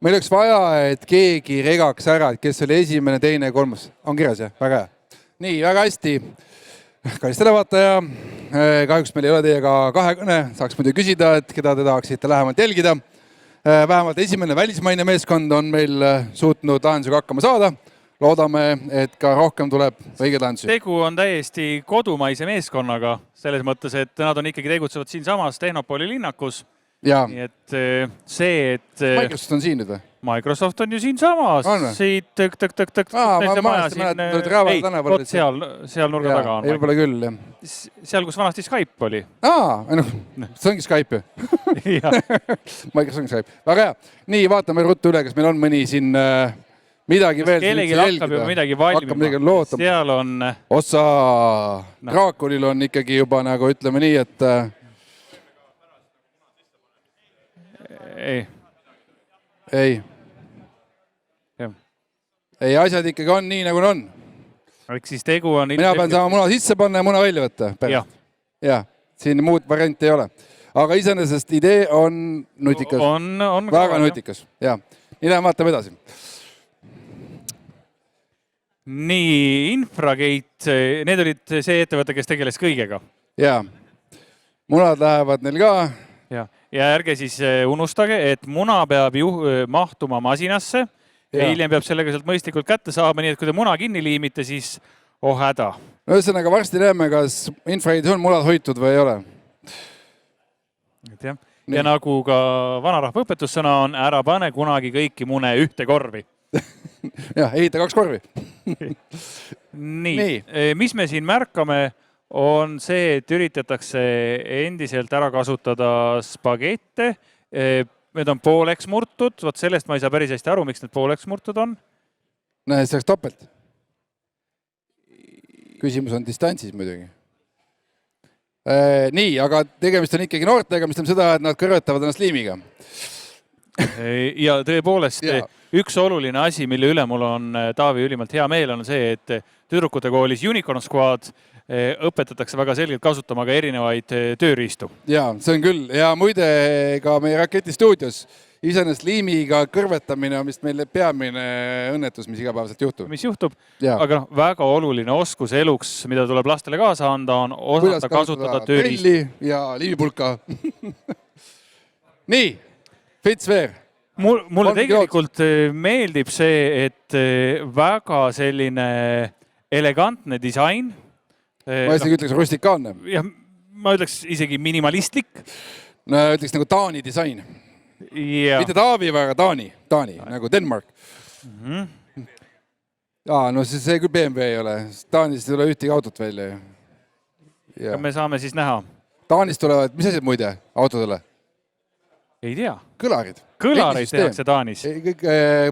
Meil oleks vaja, et keegi regaks ära, et kes oli esimene, teine, kolmas. On kirjas, jah? Väga hea. Nii, väga hästi. Kallis televaataja, kahjuks meil ei ole teiega kahekõne. Saaks muidu küsida, et keda te tahaksite lähemalt jälgida. Vähemalt esimene välismaine meeskond on meil suutnud lahendusega hakkama saada. Loodame, et ka rohkem tuleb õige lahendusi. Tegu on täiesti kodumaise meeskonnaga, selles mõttes, et nad on ikkagi tegutsevad siin samas Tehnopoli linnakus. Nii et see, et... Microsoft on siin nüüd või? Microsoft on ju siin samas. Siit tõk. Seal nurga taga on. Ei pole küll, jah. Seal, kus vanasti Skype oli. See ongi Skype ju. Microsoft ongi Skype. Väga hea. Nii, vaatame ruttu üle, kas meil on mõni siin midagi veel. Kellegi hakkab juba midagi valmima. Seal on... Ossa Draakulil on ikkagi juba nagu ütleme nii, et... Ei, asjad ikkagi on nii, nagu on. Eks siis tegu on... Mina pean saama muna sisse panna ja muna välja võtta. Jah, siin muud varianti ei ole. Aga iseenesest idee on nutikas. Väga nutikas, jah. Nii läheme vaatame edasi. Nii, Infragate, need olid see ettevõte, kes tegeles kõigega. Jaa, munad lähevad neil ka. Ja ärge siis unustage, et muna peab mahtuma masinasse. Hiljem peab sellega sealt mõistlikult kätte saama, nii et kui te muna kinni liimite, siis häda. Ühesõnaga varsti näeme, kas Infragadis on munad hoitud või ei ole. Ja nagu ka vanarahva õpetussõna on, ära pane kunagi kõiki mune ühte korvi. Jah, ehita 2 korvi. Nii. Mis me siin märkame, on see, et üritatakse endiselt ära kasutada spagette. Need on pooleks murtud. Vot sellest ma ei saa päris hästi aru, miks need pooleks murtud on. Näe, see oleks topelt. Küsimus on distantsis muidugi. Nii, aga tegemist on ikkagi noortega, mis on seda, et nad kõrvetavad ennast liimiga. Ja tõepoolest, üks oluline asi, mille üle mul on Taavi ülimalt hea meel, on see, et tüdrukute koolis Unicorn Squad õpetatakse väga selgelt kasutama ka erinevaid tööriistu. Ja, see on küll. Ja muide ka meie raketistuudios iseenesest liimiga kõrvetamine on vist meil peamine õnnetus, mis igapäevaselt juhtub. Mis juhtub, aga väga oluline oskus eluks, mida tuleb lastele kaasa anda, on osata kasutada tööriistu. Ja liimipulka. Nii, Fitzweer. Mulle tegelikult meeldib see, et väga selline elegantne disain. Ma isegi ütleks rustikaanne. Ma ütleks isegi minimalistlik. No ütleks nagu Taani disain. Mitte Taavi, aga Taani, nagu Denmark. No see küll BMW ei ole. Taanist ei ole ühtegi autot välja. Me saame siis näha. Taanist tulevad, mis asjad muide autodele? Ei tea. Kõlarid. Kõlarid tehakse Taanis.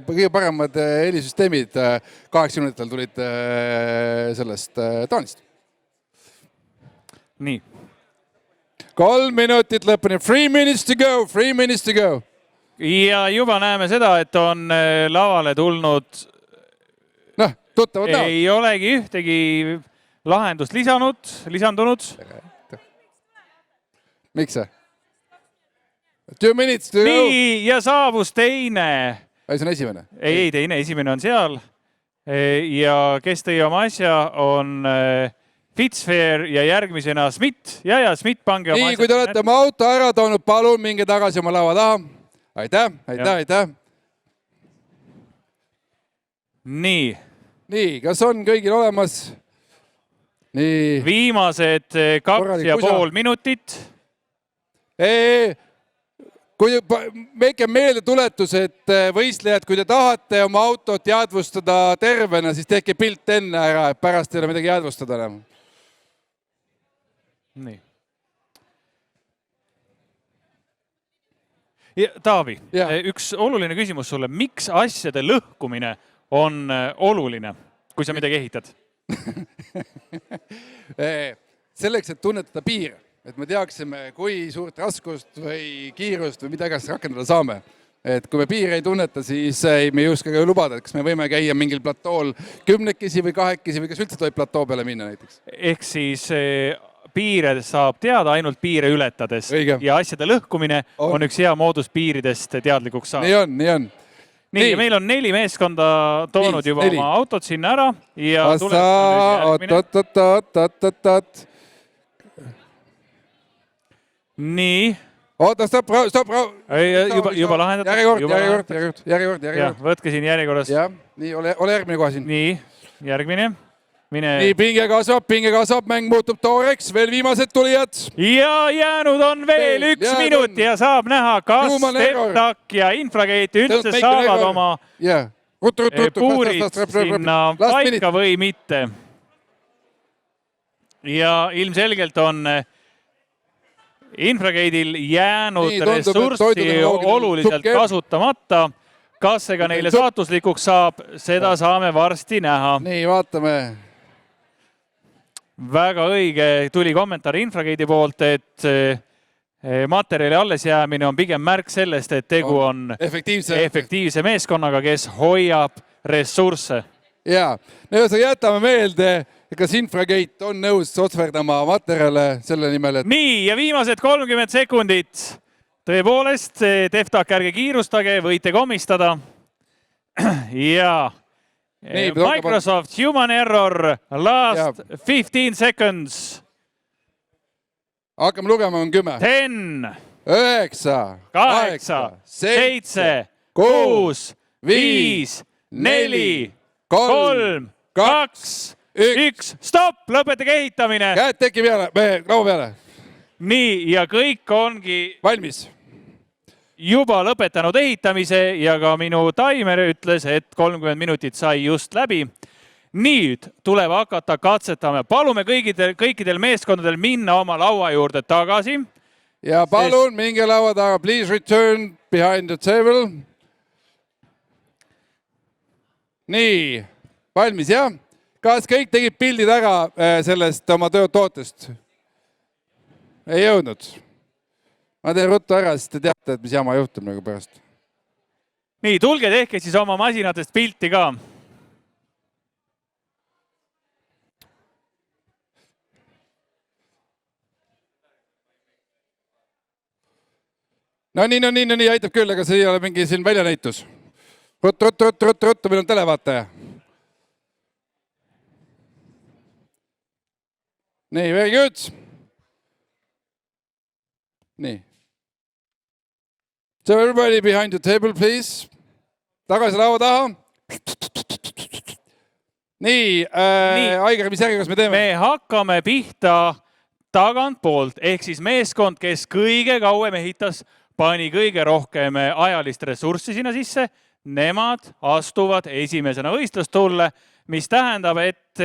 Kõige paremad helisüsteemid 80-ndatel tulid sellest Taanist. Nii. 3 minutit lõpuni. 3 minutes to go. Ja juba näeme seda, et on lavale tulnud. Tuttavad näod. Ei olegi ühtegi lahendust lisandunud. Miks see? 2 minutes to go. Nii, ja saabus teine. See on esimene? Ei, teine. Esimene on seal. Ja kes tõi oma asja on Fitzweer ja järgmisena Schmidt. Ja Schmidt, pange oma asja. Nii, kui te olete oma auto ära toonud, palun minge tagasi oma lava taha. Aitäh. Nii, kas on kõigil olemas? Nii. Viimased 2,5 minutit. Väike meeldetuletus, et võistlejad, kui te tahate oma autot jäädvustada tervena, siis tehke pilt enne ära, et pärast ei ole midagi jäädvustada enam. Nii. Taavi, üks oluline küsimus sulle. Miks asjade lõhkumine on oluline, kui sa midagi ehitad? Selleks, et tunnetada piir. Et me teaksime, kui suurt raskust või kiirust või mida iganes rakendada saame. Et kui me piire ei tunneta, siis me ei oska ka lubada, et kas me võime käia mingil platool 10-kesi või 2-kesi või kas üldse tohib platoo peale minna näiteks. Ehk siis piire saab teada ainult piire ületades. Ja asjade lõhkumine on üks hea moodus piiridest teadlikuks saada. Nii on. Nii, meil on 4 meeskonda toonud juba oma autot sinna ära. Nii. Oota, stopp. Juba lahendatud. Järjekord. Võtke siin järjekorras. Nii, ole järgmine koha siin. Nii, järgmine. Nii, pinge kasvab, mäng muutub tooreks, veel viimased tulijad. Ja jäänud on veel 1 minut ja saab näha, kas Steptak ja Infragate üldse saavad oma puurid sinna paika või mitte. Ja ilmselgelt on Infragate'il jäänud ressurssi oluliselt kasutamata. Kas see ka neile saatuslikuks saab, seda saame varsti näha. Nii, vaatame. Väga õige tuli kommentaar Infragate'i poolt, et materjali alles jäämine on pigem märk sellest, et tegu on efektiivse meeskonnaga, kes hoiab ressursse. Jaa, jätame meelde, kas Infragate on nõus otsverdama materjale selle nimel, et... Nii, ja viimased 30 sekundit. Tõepoolest, Deftak, ärge kiirustage, võite komistada. Ja Microsoft Human Error, last 15 seconds. Hakkame lugema, on 10. 10, 9, 8, 7, 6, 5, 4, 3, 2, 1. Stopp, lõpetage ehitamine. Käed teki peale, laua peale. nii, ja kõik ongi valmis. Juba lõpetanud ehitamise ja ka minu taimer ütles, et 30 minutit sai just läbi. Nüüd tuleb hakata katsetama. Palume kõikidel meeskondadel minna oma laua juurde tagasi. Ja palun minge laua taga. Please return behind the table. Nii, valmis, jah? Kas kõik tegid pildid ära sellest oma tootest? Ei jõudnud. Ma teen ruttu ära, siis te teate, et mis jama juhtub nagu pärast. Nii, tulge tehke siis oma masinatest pilti ka. No nii, aitab küll, aga see ei ole mingi siin väljanäitus. Ruttu, meil on televaataja. Nii, very good. Nii. So everybody behind the table, please. Tagasi laua taha. Nii, Aigar, mis järjekorras me teeme? Me hakkame pihta tagantpoolt, ehk siis meeskond, kes kõige kauem ehitas, pani kõige rohkem ajalist ressurssi sinna sisse. Nemad astuvad esimesena võistlustulle, mis tähendab, et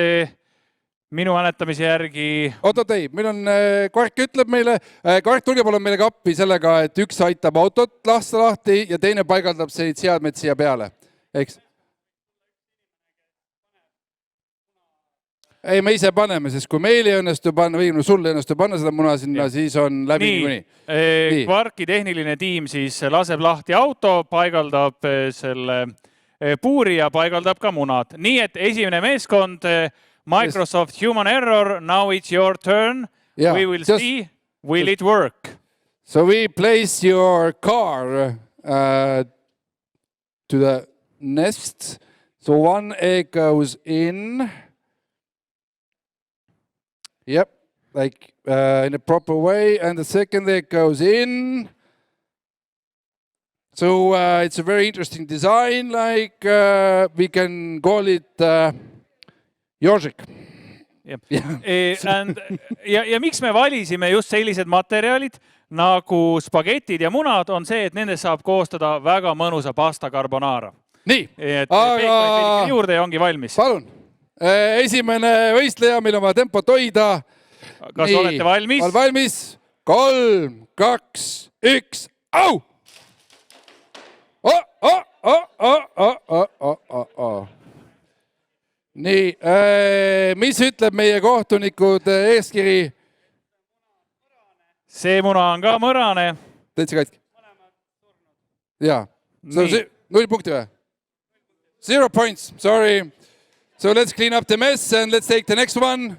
minu määletamise järgi... Oot, ei, meil on, Kark ütleb meile, Kark, tulge palun meile kappi sellega, et üks aitab autot lasta lahti ja teine paigaldab selliseid seadmed siia peale. Eks? Ei, me ise paneme, sest kui meil ei õnnestu panna, või sul ei õnnestu panna seda muna sinna, siis on läbi niikuinii. Kvarki tehniline tiim siis laseb lahti auto, paigaldab selle puuri ja paigaldab ka munad. Nii et esimene meeskond, Microsoft Human Error, now it's your turn. Yeah, we will see, will it work? So we place your car to the nest. So one egg goes in. Yep, like in a proper way. And the second egg goes in. So it's a very interesting design. Like we can call it Jožik. Ja miks me valisime just sellised materjalid nagu spagetid ja munad on see, et nendest saab koostada väga mõnusa pasta carbonara. Nii, aga juurde ja ongi valmis. Palun. Esimene võistleja, meil on vaja tempot hoida. Kas olete valmis? Olen valmis. 3, 2, 1, au! Nii, mis ütleb meie kohtunikud eeskiri? See muna on ka mõrane. Täitsa katki? Jaa. 0 punkti või? 0 points, sorry. So let's clean up the mess and let's take the next one.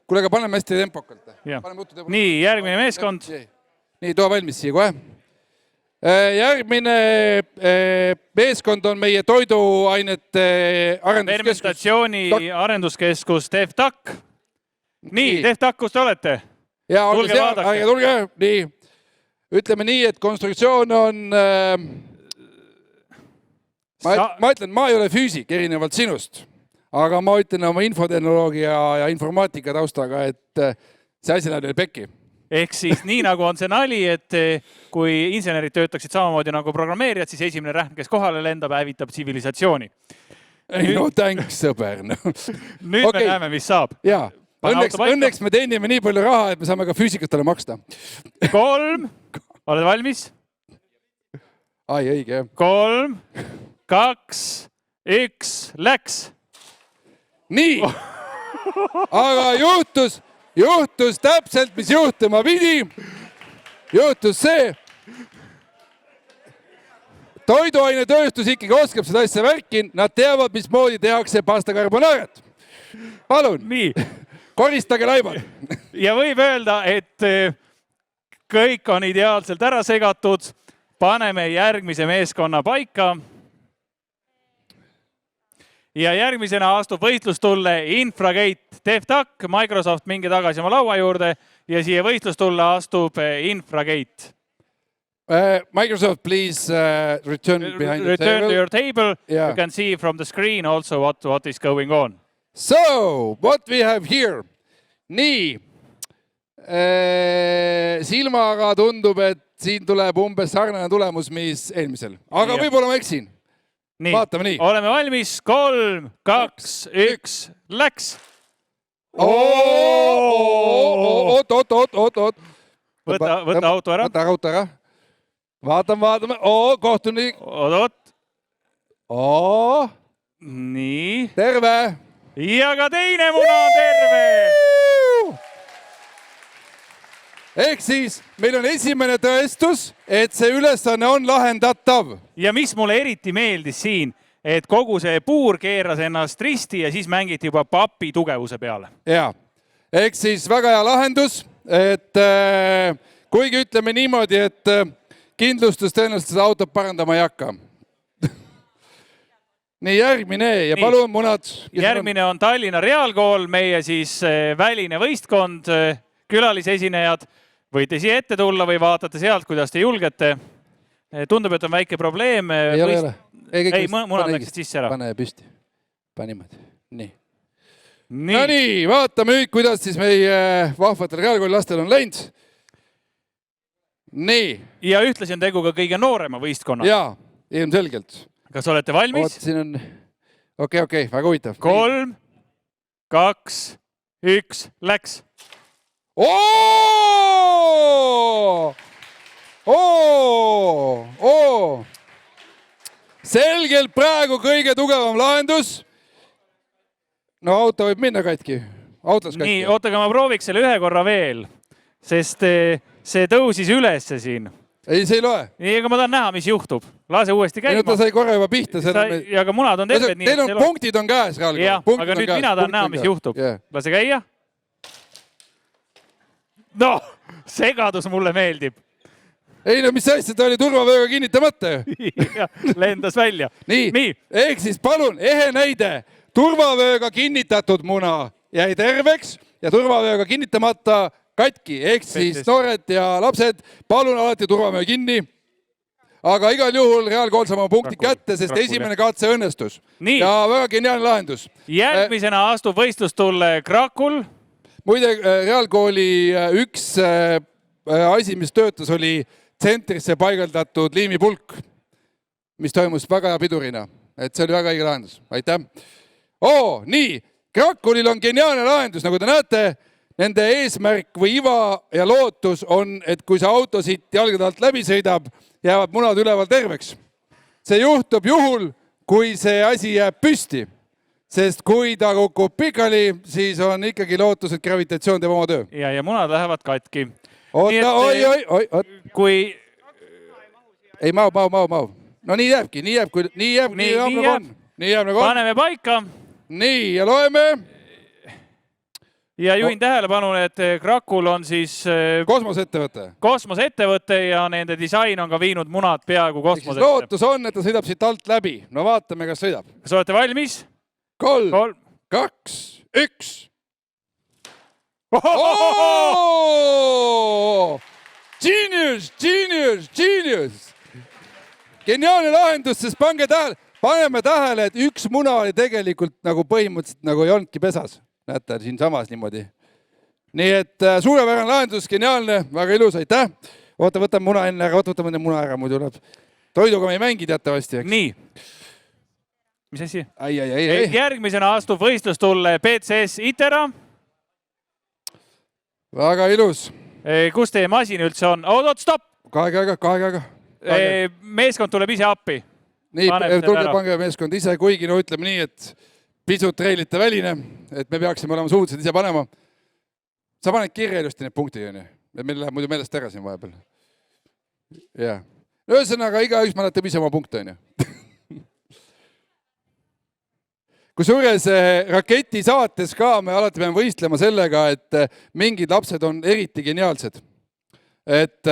Kuule, aga paneme hästi tempokalt. Nii, järgmine meeskond. Nii, too valmis siia kohe. Järgmine meeskond on meie toiduainete arenduskeskus. Fermentatsiooni arenduskeskus TEFTAC. Nii, TEFTAC, kus te olete? Jaa, olge seal, tulge. Nii, ütleme nii, et konstruktsioon on... Ma ütlen, ma ei ole füüsik erinevalt sinust, aga ma ütlen oma infotehnoloogia ja informaatika taustaga, et see asi läheb neil pekki. Ehk siis nii nagu on see nali, et kui insenerid töötaksid samamoodi nagu programmeerijad, siis esimene rähn, kes kohale lendab, hävitab tsivilisatsiooni. No thanks, sõber. Nüüd me näeme, mis saab. Jaa, õnneks me teenime nii palju raha, et me saame ka füüsikatele maksta. 3, oled valmis? Ai, õige. 3, 2, 1, läks. Nii, aga juhtus täpselt, mis juhtuma pidi. Juhtus see. Toiduainetööstus ikkagi oskab seda asja värki. Nad teavad, mismoodi tehakse pasta carbonarat. Palun, koristage laibad. Ja võib öelda, et kõik on ideaalselt ära segatud. Paneme järgmise meeskonna paika. Ja järgmisena astub võistlustulle Infragate TEFTAC, Microsoft minge tagasi oma laua juurde ja siia võistlustulle astub Infragate. Microsoft, please return behind the table. Return to your table. Yeah. You can see from the screen also what is going on. So, what we have here. Nii, Silmaga tundub, et siin tuleb umbes sarnane tulemus, mis eelmisel. Aga võib-olla ma eksin. Vaatame nii. Oleme valmis. 3, 2, 1, läks. Oot. Võta auto ära. Võta auto ära. Vaatame. Kohtunik. Oot. Nii. Terve. Ja ka teine muna on terve. Ehk siis meil on esimene tõestus, et see ülesanne on lahendatav. Ja mis mulle eriti meeldis siin, et kogu see puur keeras ennast risti ja siis mängiti juba papi tugevuse peale. Jaa, ehk siis väga hea lahendus, et kuigi ütleme niimoodi, et kindlustus tõenäoliselt seda autot parandama ei hakka. Nii, järgmine ja palun munad. Järgmine on Tallinna Reaalkool, meie siis väline võistkond, külalisesinejad. Võite siia ette tulla või vaatate sealt, kuidas te julgete. Tundub, et on väike probleem. Ei ole. Ei, munad läksid sisse ära. Pane püsti. Pane niimoodi. Nii. No nii, vaatame nüüd, kuidas siis meie vahvatel Reaalkooli lastel on läinud. Nii. Ja ühtlasi on tegu ka kõige noorema võistkonna. Jaa, ilmselgelt. Kas olete valmis? Siin on... Okei, väga huvitav. 3, 2, 1, läks. Selgelt praegu kõige tugevam lahendus. No auto võib minna katki. Nii, ootage, ma prooviks selle ühe korra veel, sest see tõusis ülesse siin. Ei, see ei loe. Nii, aga ma tahan näha, mis juhtub. Lase uuesti käima. Ta sai korra juba pihta. Ja ka munad on terved. Teil on punktid on käes. Jah, aga nüüd mina tahan näha, mis juhtub. Lase käia. No, segadus mulle meeldib. Ei no, mis asja, ta oli turvavööga kinnitamata. Lendas välja. Nii, ehk siis palun, ehe näide. Turvavööga kinnitatud muna jäi terveks ja turvavööga kinnitamata katki. Ehk siis noored ja lapsed, palun alati turvavöö kinni. Aga igal juhul Reaalkool saab oma punktid kätte, sest esimene katse õnnestus. Ja väga geniaalne lahendus. Järgmisena astub võistlustulle Krakul. Muide, Reaalkooli üks asi, mis töötas, oli tsentrisse paigaldatud liimipulk, mis toimus väga pidurina. Et see oli väga õige lahendus. Aitäh. Nii, Krakulil on geniaalne lahendus, nagu te näete. Nende eesmärk või iva ja lootus on, et kui see auto siit jalgade alt läbi sõidab, jäävad munad üleval terveks. See juhtub juhul, kui see asi jääb püsti. Sest kui ta kukub pikali, siis on ikkagi lootus, et gravitatsioon teeb oma töö. Ja munad lähevad katki. Oi. Kui... Ei, mau. No nii jääbki, nii jääb nagu on. Paneme paika. Nii, ja loeme. Ja juhin tähelepanu, et Krakul on siis... Kosmosettevõte ja nende disain on ka viinud munad peaaegu kosmosesse. Lootus on, et ta sõidab siit alt läbi. No vaatame, kas sõidab. Kas olete valmis? 3, 2, 1. Genius! Geniaalne lahendus, sest paneme tähele, et üks muna oli tegelikult nagu põhimõtteliselt nagu ei olnudki pesas. Näete, siin samas niimoodi. Nii et suurepärane lahendus, geniaalne, väga ilus, aitäh. Võtame muna enne ära, võtame muna ära, muidu tuleb. Toiduga me ei mängi teatavasti. Nii. Mis asi? Ei. Järgmisena astub võistlustulle PCS Itera. Väga ilus. Kus teie masin üldse on? Oot, stopp! Kahega. Meeskond tuleb ise appi. Nii, tulge pange meeskond ise, kuigi no ütleme nii, et pisut reilite väline, et me peaksime olema suutsed ise panema. Sa paned kirja ilusti need punktid, et meil läheb muidu meelest ära siin vahepeal. Jah. Ühesõnaga, igaüks mäletab ise oma punkte, on ju. Kusjuures raketi saates ka me alati peame võistlema sellega, et mingid lapsed on eriti geniaalsed. Et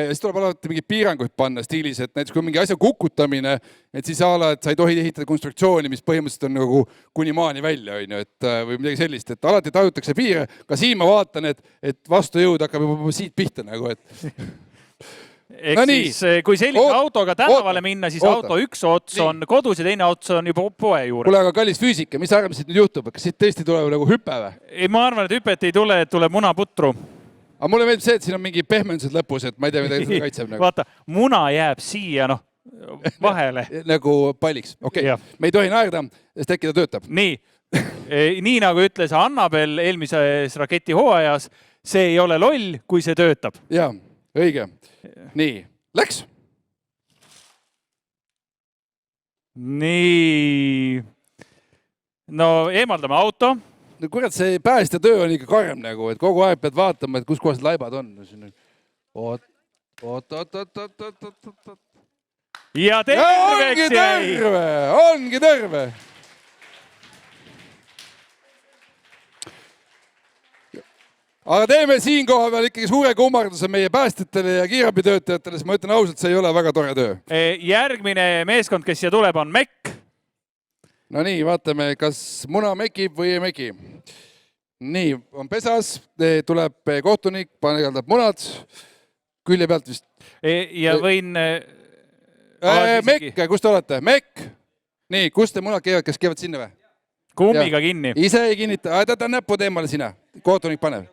siis tuleb alati mingid piiranguid panna stiilis, et näiteks kui mingi asja kukutamine, et siis et sa ei tohi ehitada konstruktsiooni, mis põhimõtteliselt on nagu kuni maani välja, või midagi sellist, et alati tajutakse piire. Ka siin ma vaatan, et vastujõud hakkab juba siit pihta nagu, et... Ehk siis, kui sellise autoga tänavale minna, siis auto üks ots on kodus ja teine ots on juba poe juures. Kuule, aga kallis füüsika, mis arvab siit nüüd juhtub? Kas siit tõesti tuleb nagu hüpe või? Ei, ma arvan, et hüpet ei tule, et tuleb munaputru. aga mulle meeldib see, et siin on mingi pehmendused lõpus, et ma ei tea, mida seda kaitseb. Nagu. Vaata, muna jääb siia, noh, vahele. Nagu palliks. Okei, me ei tohi naerda, sest äkki ta töötab. Nii, nii nagu ütles Annabel eelmises raketihooajas, see ei ole loll, kui see töötab. Jaa, õige. Nii, läks. Nii, no eemaldame auto. No kurat, see päästja töö on ikka karm nagu, et kogu aeg pead vaatama, et kus kohas laibad on. Oot. Ja terveks jäi! Ongi terve! Aga teeme siin koha peal ikkagi suure kummarduse meie päästjatele ja kiirabitöötajatele, sest ma ütlen ausalt, see ei ole väga tore töö. Järgmine meeskond, kes siia tuleb, on MEK. No nii, vaatame, kas muna mekib või ei meki. Nii, on pesas, tuleb kohtunik, paneldab munad, külje pealt vist. Ja võin... Mekk, kus te olete? Mekk! Nii, kus te munad käivad, kas käivad sinna või? Kummiga kinni. Ise ei kinnita, ta näppu teemale sina, kohtunik paneb.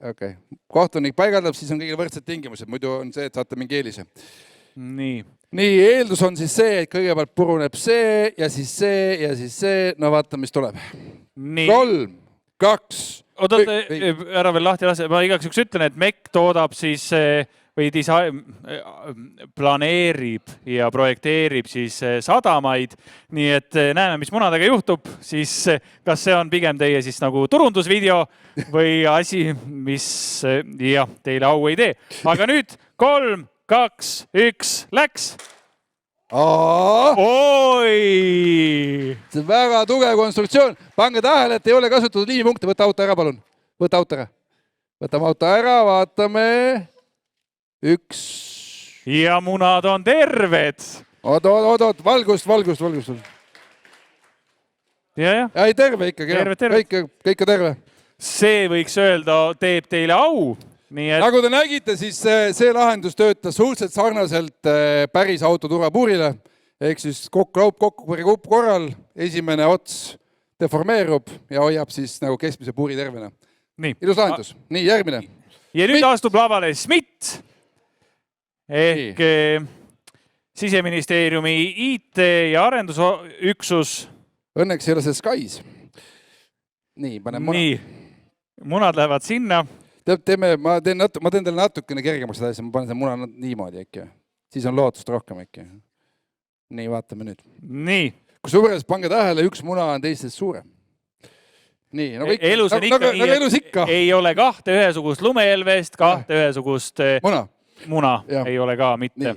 Okei, kohtunik paigaldab, siis on kõigil võrdsed tingimused, muidu on see, et saate mingi eelise. Nii. Nii, eeldus on siis see, et kõigepealt puruneb see ja siis see ja siis see. No vaata, mis tuleb. 3, 2... Oota, ära veel lahti lase. Ma igaks üks ütlen, et MEK toodab siis või planeerib ja projekteerib siis sadamaid. Nii et näeme, mis munadega juhtub. Siis kas see on pigem teie siis nagu turundusvideo või asi, mis teile au ei tee. Aga nüüd 3, 2, 1, läks. Oi! See on väga tugev konstruktsioon. Pange tähele, et ei ole kasutatud liimipunkte. Võta auto ära, palun. Võta auto ära. Võtame auto ära, vaatame. 1. Ja munad on terved. Oot, valgust. Ja. Ei, terve ikkagi. Kõik on terve. See võiks öelda, teeb teile au. Nagu te nägite, siis see lahendus töötas suhteliselt sarnaselt päris auto turvapuurile. Ehk siis kokku korral esimene ots deformeerub ja hoiab siis nagu keskmise puuri tervena. Ilus lahendus. Nii, järgmine. Ja nüüd astub lavale Smith ehk Siseministeeriumi IT- ja arendusüksus. Õnneks ei ole see Skys. Nii, panen muna. Nii, munad lähevad sinna. Ma teen teile natukene kergemaks seda asja, ma panen selle muna niimoodi äkki. Siis on lootust rohkem äkki. Nii, vaatame nüüd. Nii. Kusjuures pange tähele, üks muna on teistest suurem. Nii, nagu ikka. Ei ole kahte ühesugust lumeelvest, kahte ühesugust muna. Ei ole ka mitte.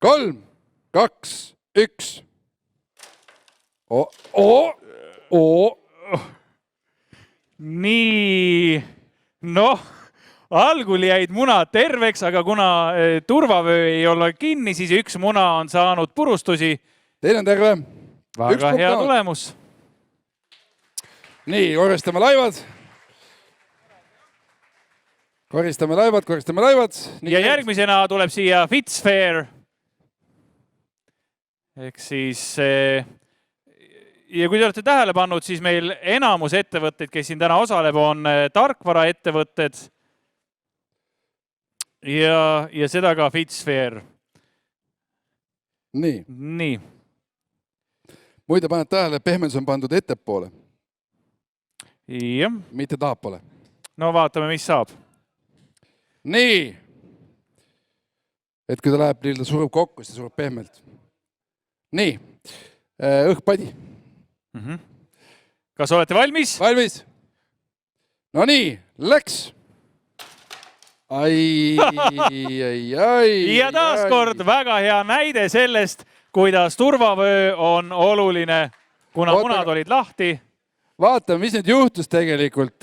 3, 2, 1. Nii... Noh, algul jäid munad terveks, aga kuna turvavöö ei ole kinni, siis üks muna on saanud purustusi. Teine on terve. Väga hea tulemus. Nii, koristame laivad. Ja järgmisena tuleb siia Fitzfair. Ehk siis... Ja kui te olete tähele pannud, siis meil enamus ettevõtteid, kes siin täna osaleb, on tarkvaraettevõtted ja seda ka Fitzfair. Nii. Muide, paned tähele, pehmendus on pandud ettepoole. Jah. Mitte tahapoole. No vaatame, mis saab. Nii. Et kui ta läheb, ta surub kokku, siis ta surub pehmelt. Nii. Õhkpadi. Kas olete valmis? Valmis. No nii, läks. Ja taaskord väga hea näide sellest, kuidas turvavöö on oluline, kuna munad olid lahti. Vaatame, mis nüüd juhtus tegelikult.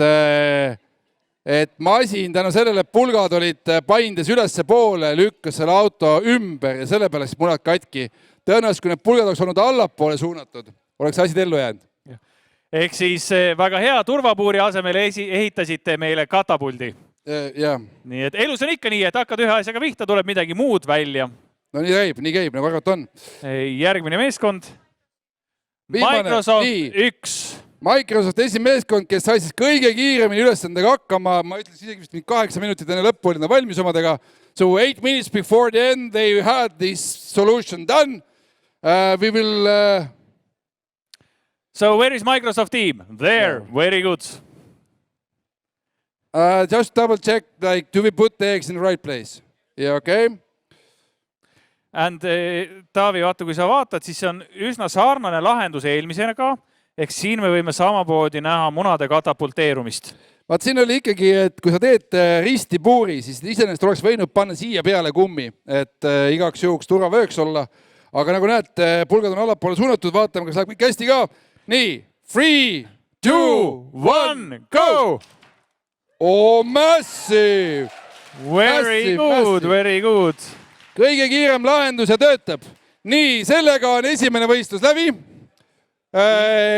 Et masin tänu sellele, et pulgad olid paindes ülesse poole, lükkas selle auto ümber ja selle peale siis munad katki. Tõenäoliselt, kui need pulgad oleks olnud allapoole suunatud, oleks asjad ellu jäänud. Ehk siis väga hea turvapuuri asemel ehitasite meile katapuldi. Nii et elus on ikka nii, et hakkad ühe asjaga pihta, tuleb midagi muud välja. No nii käib, nagu arvat on. Järgmine meeskond. Microsoft 1. Microsoft esimeeskond, kes sai siis kõige kiiremini ülesandega hakkama, ma ütlen isegi vist 8 minutit enne lõppu olid nad valmis omadega. So 8 minutes before the end they had this solution done. We will... So where is Microsoft team? There, very good. Just double check, like, do we put the eggs in the right place? Yeah, okay. And Taavi, vaata, kui sa vaatad, siis see on üsna sarnane lahendus eelmisega, ehk siin me võime samapoodi näha munade katapulteerumist. Vaat siin oli ikkagi, et kui sa teed risti puuri, siis iseenesest oleks võinud panna siia peale kummi, et igaks juhuks turvavööks olla. Aga nagu näed, pulgad on allapoole suunatud, vaatame, kas läheb kõik hästi ka. Nii, 3, 2, 1, go! Oh, massive! Very good, very good. Kõige kiirem lahendus ja töötab. Nii, sellega on esimene võistlus läbi.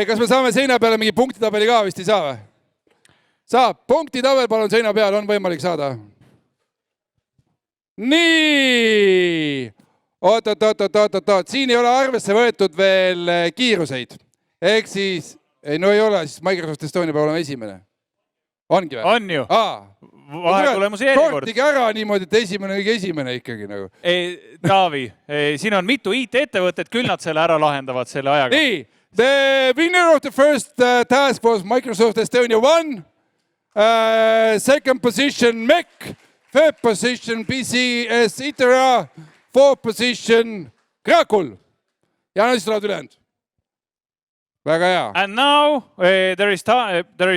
Kas me saame seina peale mingi punktitabeli ka vist ei saa või? Saab, punktitabel palun seina peale, on võimalik saada. Nii! Oot, siin ei ole arvesse võetud veel kiiruseid. Ehk siis, no ei ole, siis Microsoft Estonia peab olema esimene. Ongi või? On ju. Vahetulemus järjekord. Kortige ära niimoodi, et esimene ikkagi nagu. Taavi, siin on mitu IT-ettevõtet, küll nad selle ära lahendavad selle ajaga. Nii, the winner of the first task was Microsoft Estonia 1, second position MEC, third position PCS Itera, fourth position Krakul. Ja nüüd tulevad ülejäänud. Väga hea. And now there is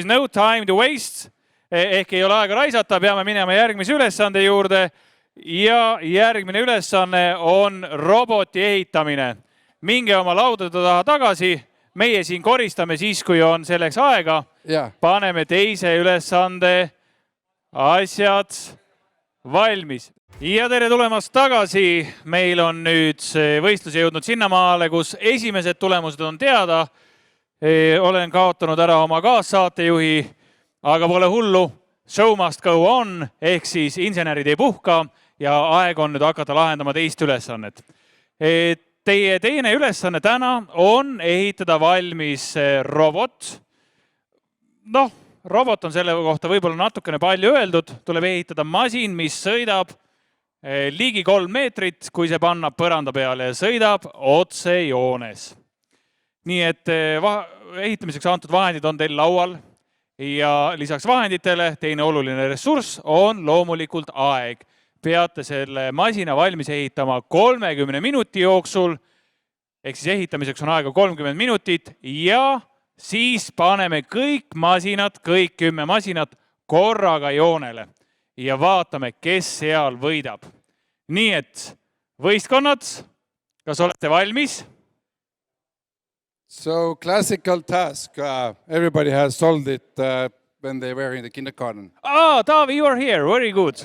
no time to waste. Ehk ei ole aega raisata, peame minema järgmise ülesande juurde. Ja järgmine ülesanne on roboti ehitamine. Minge oma laudade taha tagasi. Meie siin koristame siis, kui on selleks aega. Paneme teise ülesande asjad valmis. Ja tere tulemast tagasi. Meil on nüüd võistlus jõudnud sinnamaale, kus esimesed tulemused on teada. Olen kaotanud ära oma kaassaatejuhi, aga pole hullu. Show must go on, ehk siis insenerid ei puhka ja aeg on nüüd hakata lahendama teist ülesannet. Teie teine ülesanne täna on ehitada valmis robot. Noh, robot on selle kohta võib-olla natukene palju öeldud. Tuleb ehitada masin, mis sõidab ligi 3 meetrit, kui see panna põranda peale ja sõidab otse joones. Nii et ehitamiseks antud vahendid on teil laual ja lisaks vahenditele teine oluline ressurss on loomulikult aeg. Peate selle masina valmis ehitama 30 minuti jooksul, ehk siis ehitamiseks on aega 30 minutit ja siis paneme kõik masinad, kõik 10 masinat korraga joonele ja vaatame, kes seal võidab. Nii et võistkonnad, kas olete valmis? So, classical task. Everybody has solved it when they were in the kindergarten. Taavi, you are here. Very good.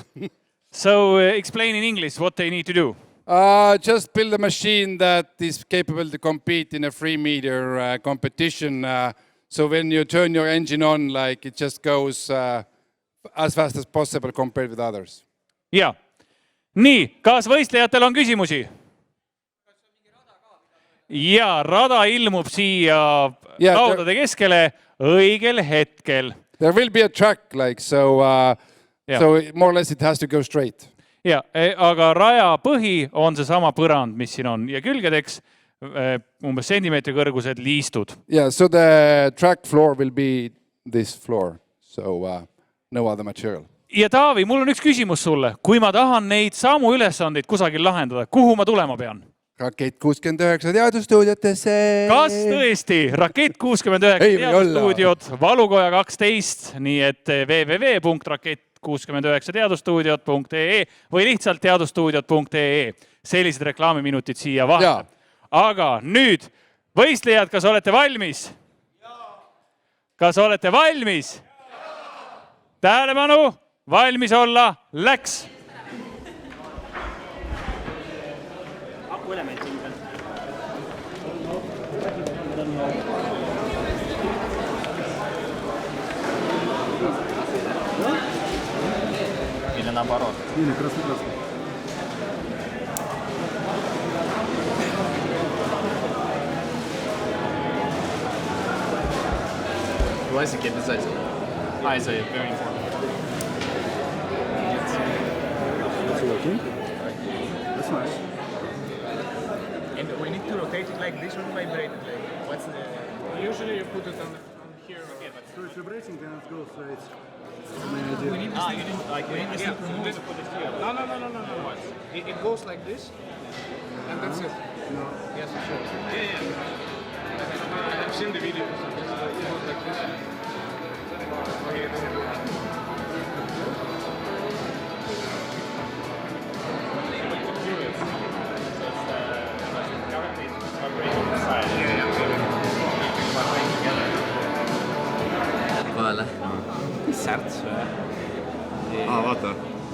So, explain in English what they need to do. Just build a machine that is capable to compete in a 3-meter competition. So, when you turn your engine on, like it just goes as fast as possible compared with others. Ja. Nii, kas võistlejatel on küsimusi? Ja rada ilmub siia laudade keskele õigel hetkel. There will be a track, like, so more or less it has to go straight. Ja, aga raja põhi on see sama põrand, mis siin on. Ja külgedeks umbes sentimeetri kõrgused liistud. Yeah, so the track floor will be this floor, so no other material. Ja Taavi, mul on üks küsimus sulle. Kui ma tahan neid samu ülesandeid kusagil lahendada, kuhu ma tulema pean? Rakett 69 teadusstuudiotesse. Kas tõesti? Rakett 69 teadusstuudiot, Valukoja 12, nii et www.rakett69teadusstuudiot.ee või lihtsalt teadusstuudiot.ee. Sellised reklaamiminutid siia vahel. Aga nüüd, võistlejad, kas olete valmis? Kas olete valmis? Tähelepanu, valmis olla, läks! Element ilmselt. Milline nabarot? Krasno. Once you get this eyes are very important. It's working. That's nice. And we need to rotate it like this or vibrate it like what's the... Usually you put it on here. Okay, but... So it's vibrating, then it goes straight. you need like we need to put it here. No. It goes like this, and that's it. No. Yes, sure. Yeah. I've seen the video. It goes like this. Okay, vahele. Särts või? Vaata,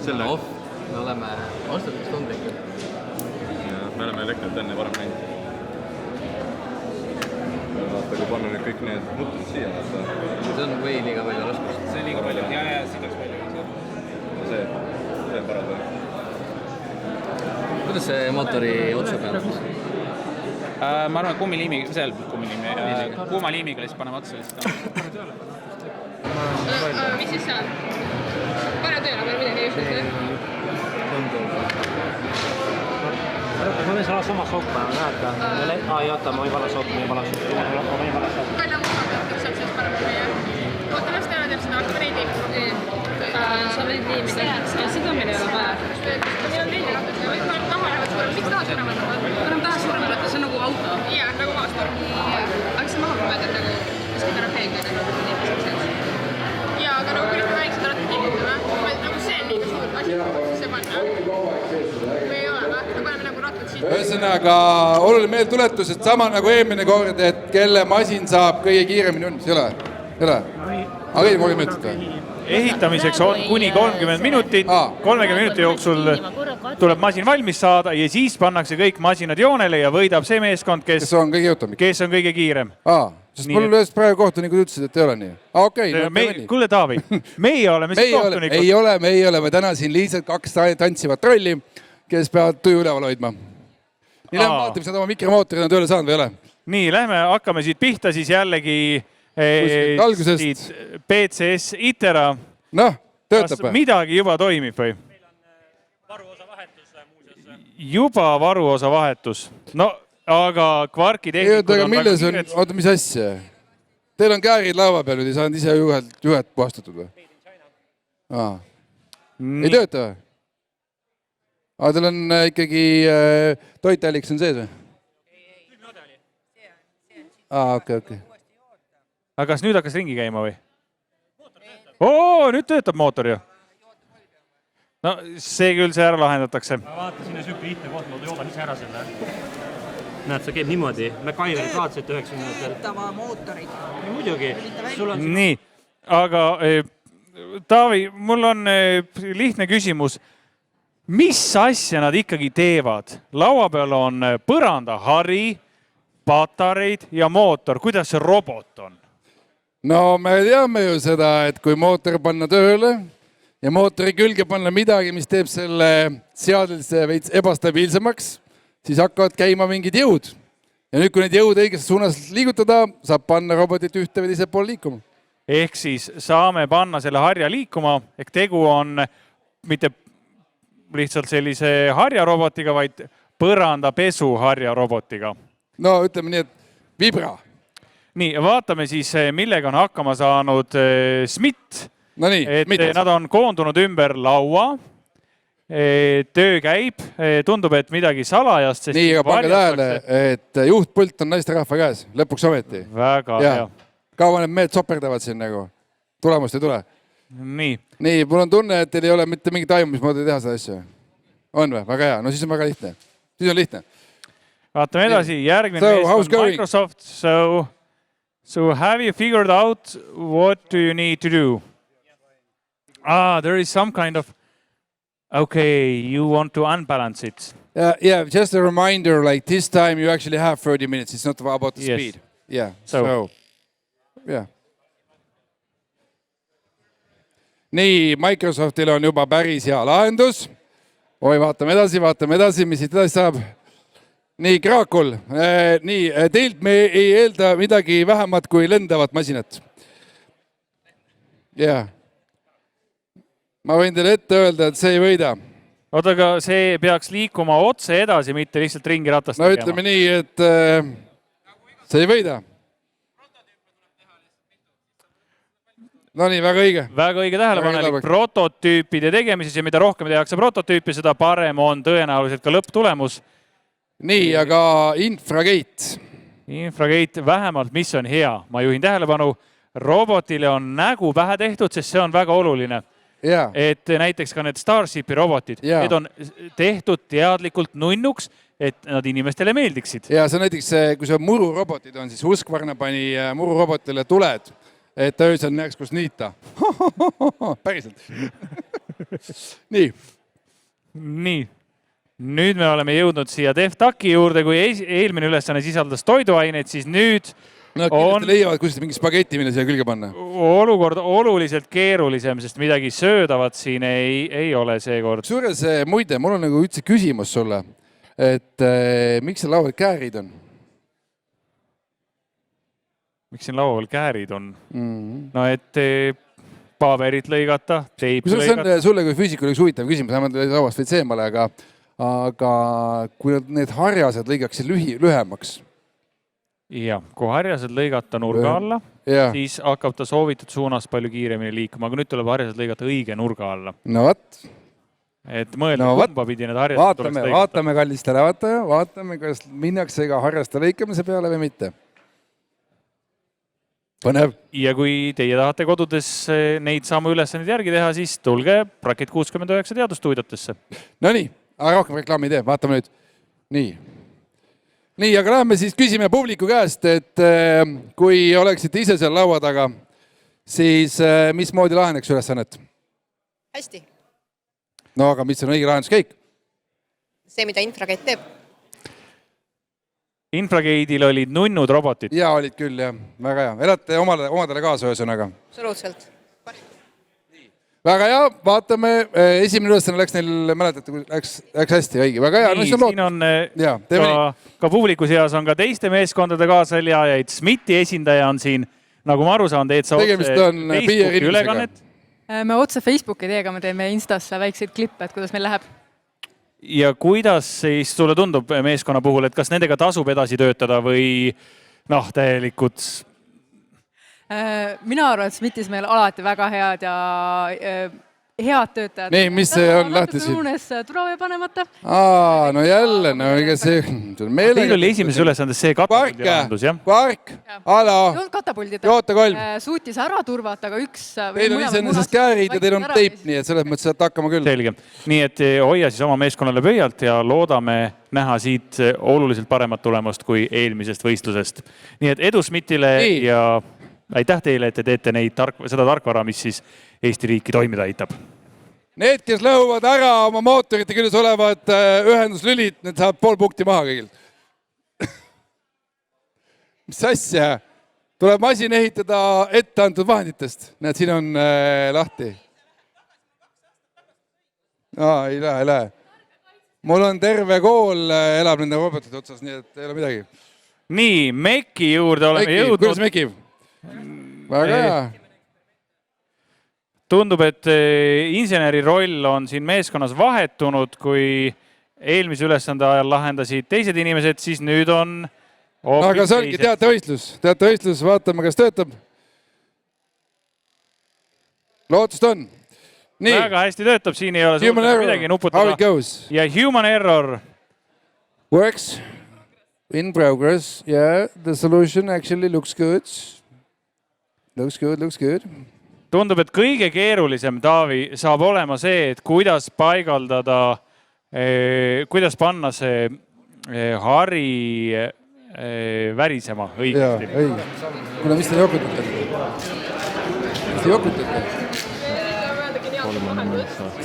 selle. Me oleme vastutustundlikud. Me oleme elektrit enne varem näinud. Vaata, kui panna nüüd kõik need nutrid siia. See on või liiga palju raskust. see on liiga palju. Ja, siit oleks palju. See on parem. Kuidas see mootori otsa peal? Ma arvan, kummiliimiga, kuuma liimiga lihtsalt paneme otsa lihtsalt. Mis siis seal? Pane tööle, aga midagi ei ütle. Ma võin selle sama sokka, näed ka? Oota, ma võin vala sokka. Palju on muga pealt, et sealt siis parem meie. Oota, las teha teeb seda upgrade'i. Sa võid liimida. Seda meil ei ole vaja. Meil on liimida, et me võime taha võtta. Miks taha suuremat? Me oleme taha suuremat, et see on nagu auto. Jaa, nagu maastur. Aga see maha võtta nagu kuskil ära peegel. Jaa, aga nagu kui nüüd väiksed rattid liigutame, nagu see on liiga suur asi, siis see panna. Või ei ole või? Me paneme nagu rattad siit. Ühesõnaga, oluline meeltuletus, et sama nagu eelmine kord, et kelle masin saab kõige kiiremini umbes, ei ole? Aga ei, 30 minutit või? Ehitamiseks on kuni 30 minutit, 30 minuti jooksul tuleb masin valmis saada ja siis pannakse kõik masinad joonele ja võidab see meeskond, kes on kõige kiirem. Sest mul ühest praegu kohtunikud ütlesid, et ei ole nii. Okei. Kuule Taavi, meie oleme siis kohtunikud. Ei ole, me täna siin lihtsalt 2 tantsivat trolli, kes peavad tuju üleval hoidma. Nii lähme vaatame, mis nad oma mikromootorid on tööle saanud või ei ole? Nii, lähme hakkame siit pihta siis jällegi PCS Itera. Noh, töötab või? Midagi juba toimib või? Meil on varuosa vahetus muuseas. Juba varuosa vahetus. No, aga Quarki tehnikud on väga kiired. Oota, mis asja? Teil on käärid laua peal, nüüd ei saanud ise juhet puhastatud või? Ei tööta või? Aga teil on ikkagi toitälliks on sees või? Okei. Aga kas nüüd hakkas ringi käima või? Nüüd töötab mootor ju. No see küll see ära lahendatakse. Vaata, siin on süükne lihtne koht, ma joodan ise ära selle. Näed, see käib niimoodi. MacGyveri kaatset 90-ndatel. Lülitava mootorid. Muidugi. Nii, aga Taavi, mul on lihtne küsimus. Mis asja nad ikkagi teevad? Laua peal on põrandahari, patareid ja mootor. Kuidas see robot on? No me teame ju seda, et kui mootor panna tööle ja mootori külge panna midagi, mis teeb selle seadelse veits ebastabiilsemaks, siis hakkavad käima mingid jõud. Ja nüüd, kui need jõud õigesse suunas liigutada, saab panna robotit ühte või teise pool liikuma. Ehk siis saame panna selle harja liikuma, ehk tegu on mitte lihtsalt sellise harjarobotiga, vaid põrandapesu harjarobotiga. No ütleme nii, et vibra. Nii, vaatame siis, millega on hakkama saanud SMIT. No nii, nad on koondunud ümber laua. Töö käib, tundub, et midagi salajast. Nii, aga pange tähele, et juhtpult on naisterahva käes, lõpuks ometi. Väga hea. Kaua need mehed soperdavad siin nagu? Tulemust ei tule? Nii, mul on tunne, et teil ei ole mitte mingit aimu, mis moodi teha seda asja. On või? Väga hea. No siis on väga lihtne. Siis on lihtne. Vaatame edasi. Järgmine mees on Microsoft. So have you figured out what do you need to do? There is some kind of... Okay, you want to unbalance it. Yeah, just a reminder, like this time you actually have 30 minutes. It's not about the speed. Yeah, so... Yeah. Nii, Microsoftil on juba päris hea lahendus. Oi, vaatame edasi, mis siit edasi saab. Nii, Kraakul, teilt me ei eelda midagi vähemat kui lendavat masinat. jah. Ma võin teile ette öelda, et see ei võida. Oota, aga see peaks liikuma otse edasi, mitte lihtsalt ringi ratast no ütleme nii, et see ei võida. No nii, väga õige. Väga õige tähelepanelik. Prototüüpide tegemises ja mida rohkem tehakse prototüüpi, seda parem on tõenäoliselt ka lõpptulemus. Nii, aga Infragate. Infragate vähemalt, mis on hea. Ma juhin tähelepanu, robotile on nägu pähe tehtud, sest see on väga oluline. Yeah. Et näiteks ka need Starshipi robotid, need on tehtud teadlikult nunnuks, et nad inimestele meeldiksid. Ja see on näiteks, kui see mururobotid on, siis Husqvarna pani mururobotile tuled, et öösel näeks, kus niita. Päriselt. Nii. Nii. Nüüd me oleme jõudnud siia DevTaki juurde, kui eelmine ülesanne sisaldas toiduaineid, siis nüüd no, on leiavad, kuidas mingi spagetti minna siia külge panna. Olukord oluliselt keerulisem, sest midagi söödavat siin ei ole seekord. Suures, muide, mul on nagu üldse küsimus sulle, et miks see laual käärid on? Miks siin laual käärid on? No, et paberit lõigata, teip lõigata. See on sulle kui füüsikule üks huvitav küsimus, vähemalt lauast veits eemale, aga kui need harjased lõigaksid lühemaks, ja, kui harjased lõigata nurga alla, siis hakkab ta soovitud suunas palju kiiremini liikuma, aga nüüd tuleb harjased lõigata õige nurga alla. No võt. Et mõelda, kumba pidi need harjased tuleks lõigata. Vaatame kallistele, vaatame, kas minnakse ka harjaste lõikamise peale või mitte. Põnev. Ja kui teie tahate kodudes neid samu ülesandeid järgi teha, siis tulge Rakett 69 teadustuudiosse. No nii, aga rohkem reklaami ei tee, vaatame nüüd. Nii, aga läheme siis küsime publiku käest, et kui oleksite ise seal laua taga, siis mismoodi laheneks ülesannet? Hästi. No aga mis on õige lahenduskäik? See, mida Infragate teeb. Infragate'il olid nunnud robotid. Jaa, olid küll, jah. Väga hea. Elate omadele kaasa ühesõnaga? Absoluutselt. Väga hea, vaatame. Esimene ülesanne läks neil, mäletate, läks hästi õige. Väga hea. Nii, siin on ka publiku seas on ka teiste meeskondade kaasaljajaid. SMIT-i esindaja on siin, nagu ma aru saan, teed sa otse Facebooki ülekannet. Me otse Facebooki teega me teeme Instasse väikseid klippe, et kuidas meil läheb. Ja kuidas siis sulle tundub meeskonna puhul, et kas nendega tasub edasi töötada või tähelikud? Mina arvan, et SMIT-is meil alati väga head ja head töötajad. Nii, mis see on lahti siin? Õunes turave panemata. No jälle, no ega see... Teil oli esimeses ülesandes see katapuldi lahendus, jah? Kvark, hala, joota kolm. Suutis ära turvata, aga üks... Teil on iseenesest käärid ja teil on teip, nii et selles mõttes saad hakkama küll. Selge. Nii et hoia siis oma meeskonnale pöialt ja loodame näha siit oluliselt paremat tulemust kui eelmisest võistlusest. Nii et edu SMIT-ile ja aitäh teile, et te teete seda tarkvara, mis siis Eesti riiki toimida aitab. Need, kes lõhuvad ära oma mootorite küljes olevad ühenduslülid, need saavad pool punkti maha kõigilt. Mis asja? Tuleb masin ehitada ette antud vahenditest. Näed, siin on lahti. Ei lähe. Mul on terve kool elab nende robotite otsas, nii et ei ole midagi. Nii, Meki juurde oleme jõudnud. Kuidas Meki? Väga hea. Tundub, et inseneri roll on siin meeskonnas vahetunud, kui eelmise ülesande ajal lahendasid teised inimesed, siis nüüd on... Aga see ongi teatevõistlus, vaatame, kas töötab. Lootust on. Väga hästi töötab, siin ei ole midagi nuputada. Ja human error. Works in progress. Yeah, the solution actually looks good. Looks good. Tundub, et kõige keerulisem, Taavi, saab olema see, et kuidas paigaldada, kuidas panna see hari värisema õigesti. Kuna mis te jokutate?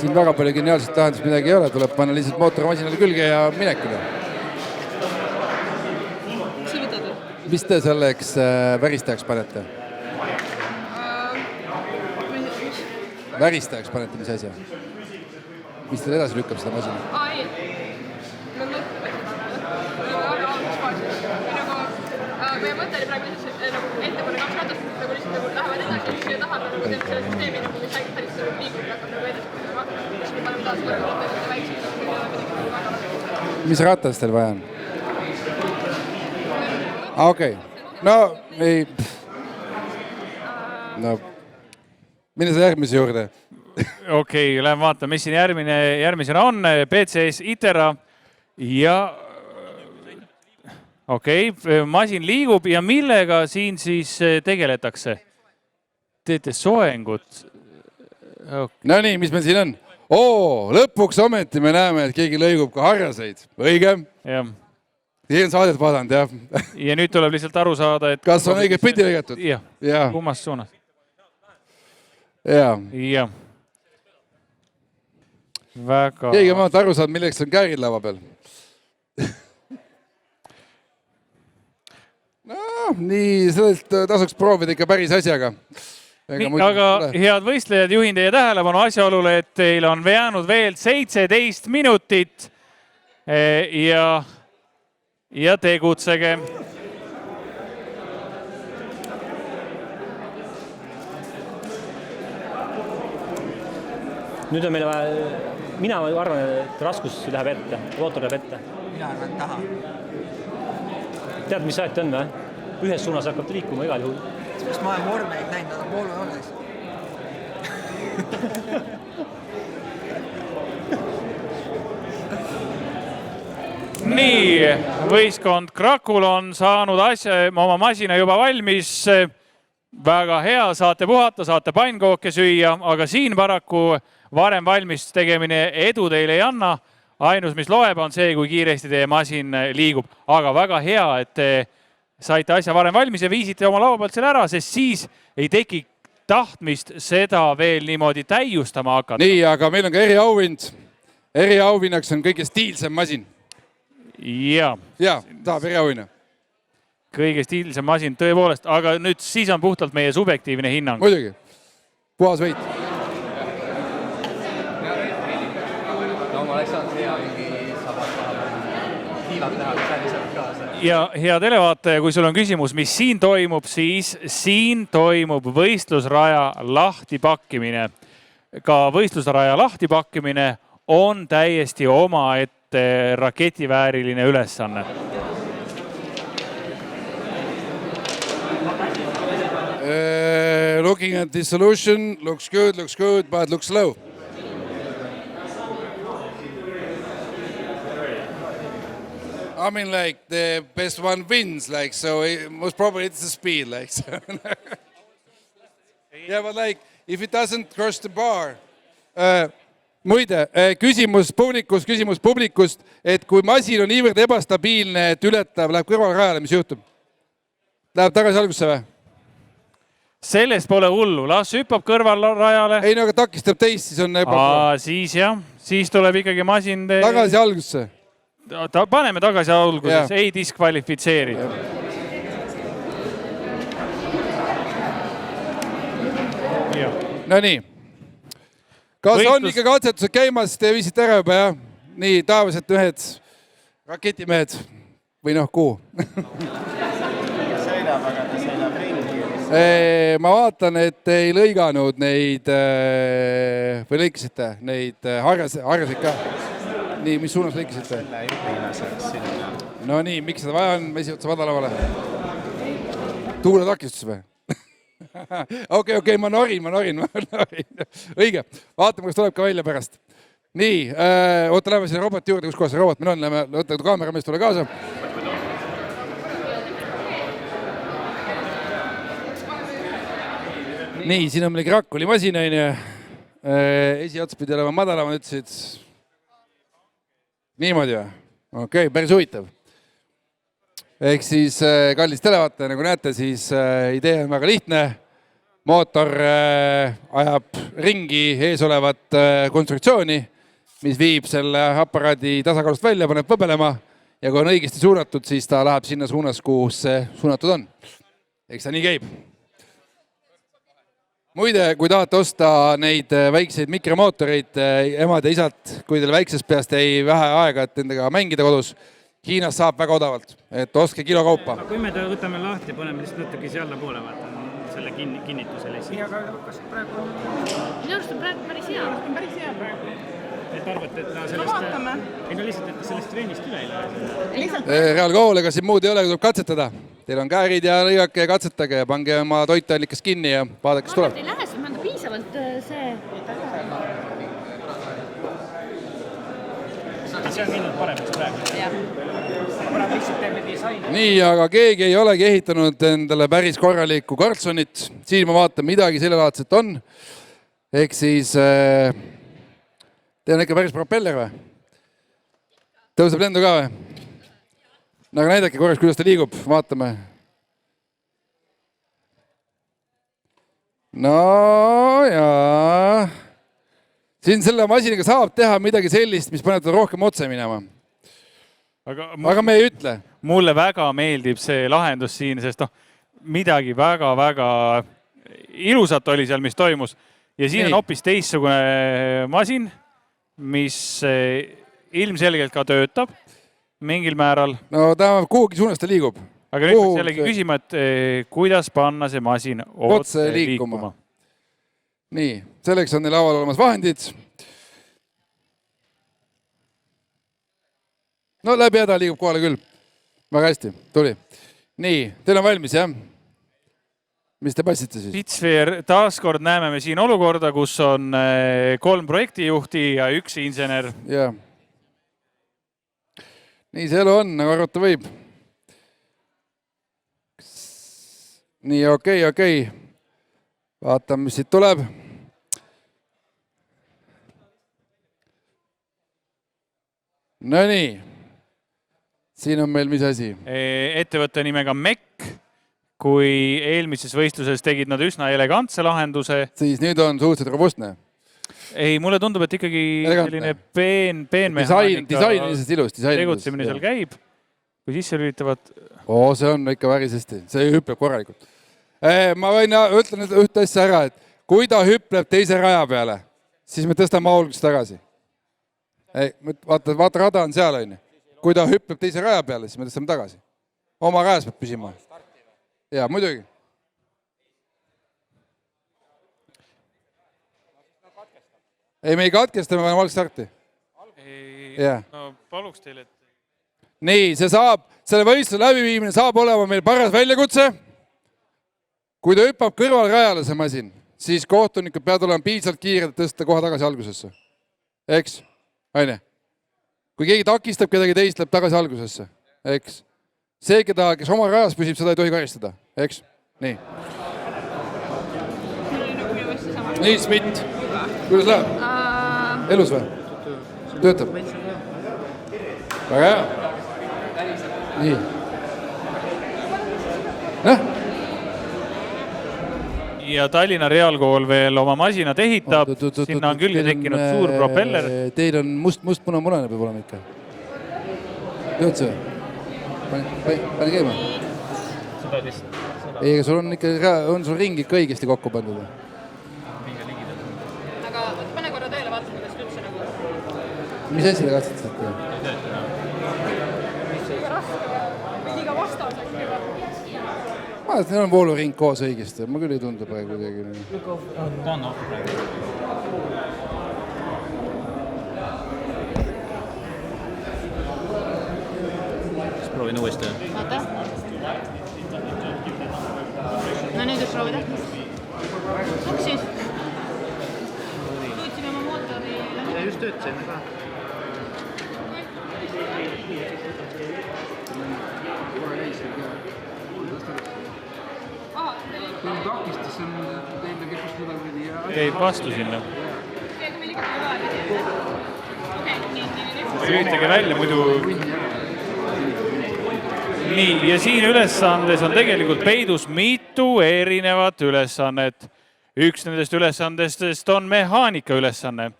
Siin väga palju geniaalset lahendust midagi ei ole, tuleb panna lihtsalt mootormasinale külge ja minekule. Mis te selleks väristajaks panete? Väristajaks panete, mis asja? Mis teil edasi lükkab seda masina? Ei. Me mõtleme seda. Meie mõte oli praegu ettepanne 2 ratast, nagu lihtsalt nagu lähevad edasi, siis siia taha me nagu teeme selle süsteemi, nagu mis päris liigub ja hakkab nagu edasi minema. Siis me paneme taas kõrval ja väiksed, siis meil ei ole midagi nagu väga väga. Mis ratas teil vaja on? Okei. No, ei... No, mine sa järgmise juurde. Okei, lähen vaatame, mis siin järgmisena on. PCS Itera ja... Okei, masin liigub ja millega siin siis tegeletakse? Teete soengut? No nii, mis meil siin on? Lõpuks ometi me näeme, et keegi lõigub ka harjaseid. Õige? Jah. Teie on saadet vaadanud, jah? Ja nüüd tuleb lihtsalt aru saada, et... Kas on õige pidi lõigatud? Jah, kummast suunas. Jah. Väga... Keegi on aru saanud, milleks on käärid lava peal. No, nii, sellest tasuks proovida ikka päris asjaga. Aga head võistlejad, juhin teie tähelepanu asjaolule, et teil on jäänud veel 17 minutit ja tegutsege. Nüüd on meil vaja, mina arvan, et raskus läheb ette, mootor läheb ette. Mina arvan taha. Tead, mis aeg ta on või? Ühes suunas hakkab ta liikuma igal juhul. Kas ma olen vormeid näinud, nad on poolujoones. Nii, võistkond Krakul on saanud oma masina juba valmis. Väga hea, saate puhata, saate pannkooke süüa, aga siin paraku varem valmis tegemine edu teile ei anna. Ainus, mis loeb, on see, kui kiiresti teie masin liigub. Aga väga hea, et te saite asja varem valmis ja viisite oma laua pealt selle ära, sest siis ei teki tahtmist seda veel niimoodi täiustama hakata. Nii, aga meil on ka eriauhind. Eriauhinnaks on kõige stiilsem masin. Jaa. Jaa, tahab eriauhinna. Kõige stiilsem masin tõepoolest, aga nüüd siis on puhtalt meie subjektiivne hinnang. Muidugi. Puhas võit. Ja hea televaataja, kui sul on küsimus, mis siin toimub, siis siin toimub võistlusraja lahtipakkimine. Ka võistlusraja lahtipakkimine on täiesti omaette raketivääriline ülesanne. Looking at the solution, looks good, but looks low. I mean, like, the best one wins, like, so most probably it's the speed, like, so. Yeah, but like, if it doesn't cross the bar. Muide, küsimus publikust, et kui masin on niivõrd ebastabiilne, et ületab, läheb kõrvalrajale, mis juhtub? Läheb tagasi algusse või? Sellest pole hullu, las hüppab kõrvalrajale. Ei, no aga takistab teist, siis on siis jah, siis tuleb ikkagi masin... Tagasi algusse. Paneme tagasi alguses, ei diskvalifitseeri. No nii. Kas on ikka katsetused käimas, te viisite ära juba, jah? Nii, taevased ühed raketimehed või noh, kuhu? Sõidab, aga ta sõidab ringi. Ma vaatan, et ei lõiganud neid, või lõikasite neid harjaseid ka. Nii, mis suunas lõikasite? Selle juhilaseks sinna. No nii, miks seda vaja on esiotsa vadalavale? Tuuletakistus või? Okei, ma norin. Õige, vaatame, kas tuleb ka välja pärast. Nii, oota, läheme selle roboti juurde, kus kohas see robot meil on, läheme, võtta kaameramees tule kaasa. Nii, siin on meil Krakuli masinaine. Esiots pidi olema madalama, ütlesid niimoodi või? Okei, päris huvitav. Ehk siis kallis televaataja, nagu näete, siis idee on väga lihtne. Mootor ajab ringi ees olevat konstruktsiooni, mis viib selle aparaadi tasakaalust välja, paneb võbelema ja kui on õigesti suunatud, siis ta läheb sinna suunas, kus see suunatud on. Eks ta nii käib. Muide, kui tahate osta neid väikseid mikromootoreid emad ja isad, kui teil väiksest peast ei vähe aega, et nendega mängida kodus, Hiinas saab väga odavalt, et ostke kilokaupa. Kui me ta võtame lahti, paneme lihtsalt natuke siia alla poole, vaata. selle kinnitusele. Nii, aga kas praegu on... Minu arust on praegu päris hea. Päris hea praegu. Et arvate, et ta sellest... vaatame. Ei no lihtsalt, et ta sellest treenist üle ei lähe. Real Goal, ega siin muud ei ole, tuleb katsetada. Teil on käärid ja lõigake ja katsetage ja pange oma toitallikas kinni ja vaadake, kes tuleb. Ei lähe, sest me on piisavalt see... See on minnud paremaks praegu. Nii, aga keegi ei olegi ehitanud endale päris korralikku Karlssonit. Siin ma vaatan, midagi sellelaadset on. Ehk siis teil on ikka päris propeller või? Tõuseb lendu ka või? Aga näidake korraks, kuidas ta liigub. Vaatame. No jaa. Siin selle masiniga saab teha midagi sellist, mis paneb ta rohkem otse minema. Aga me ei ütle. Mulle väga meeldib see lahendus siin, sest midagi väga-väga ilusat oli seal, mis toimus. Ja siin on hoopis teistsugune masin, mis ilmselgelt ka töötab mingil määral. No ta kuhugi suunas ta liigub. Aga nüüd peaks jällegi küsima, et kuidas panna see masin otse liikuma. Nii, selleks on neil laual olemas vahendid. No läbi häda liigub kohale küll. Väga hästi, tuli. Nii, teil on valmis, jah? Mis te passite siis? Pitsphere, taaskord näeme me siin olukorda, kus on 3 projektijuhti ja 1 insener. Jah. Nii see elu on, nagu arvata võib. Nii, okei. Vaatame, mis siit tuleb. No nii. Siin on meil mis asi? Ettevõtte nimega MEC. Kui eelmises võistluses tegid nad üsna elegantse lahenduse. Siis nüüd on suhteliselt robustne. Ei, mulle tundub, et ikkagi selline peenmehaanika disainilisest ilus. Tegutsemine seal käib. Kui sisse lülitavad... See on ikka päris hästi. See hüpleb korralikult. Ma võin ütlen ühte asja ära, et kui ta hüpleb teise raja peale, siis me tõstame aulgust tagasi. Vaata, rada on seal, on. Kui ta hüpleb teise raja peale, siis me tõstame tagasi. Oma rajas peab püsima. Jaa, muidugi. Ei, me ei katkesta, me paneme algstarti. No paluks teile, et... Nii, see saab, selle võistluse läbiviimine saab olema meil paras väljakutse. Kui ta hüppab kõrvalrajale see masin, siis kohtunikud peavad olema piisavalt kiired, et tõsta kohe tagasi algusesse. Eks? Aine? Kui keegi takistab kedagi teist, läheb tagasi algusesse. Eks? See, kes oma rajas püsib, seda ei tohi karistada. Eks? Nii. Nii, Smit. Kuidas läheb? Elus või? Töötab? Väga hea. Nii. Ja Tallinna Reaalkool veel oma masinad ehitab. Sinna on küll tekkinud suur propeller. Teil on must-punamurane peab olema ikka. Jõud see? Pane käima? Ei, ega sul on ikka, on sul ring ikka õigesti kokku pandud. Aga pane korra tööle, vaata, kuidas üldse nagu... Mis asi te katsetasite? Liiga raske, liiga vastas äkki. Ma arvan, et neil on vooluring koos õigesti. Ma küll ei tundu praegu kuidagi. Ta on off praegu. Siis proovin uuesti. Vaata. No nüüd just proovida. Siis. Suutsime oma mootori... Ja just töötasime ka. Kui on takistus, on teile kipust midagi ja... Käib vastu sinna. Üritage välja, muidu... Nii, ja siin ülesandes on tegelikult peidus mitu erinevat ülesannet. Üks nendest ülesandestest on mehaanika ülesanne.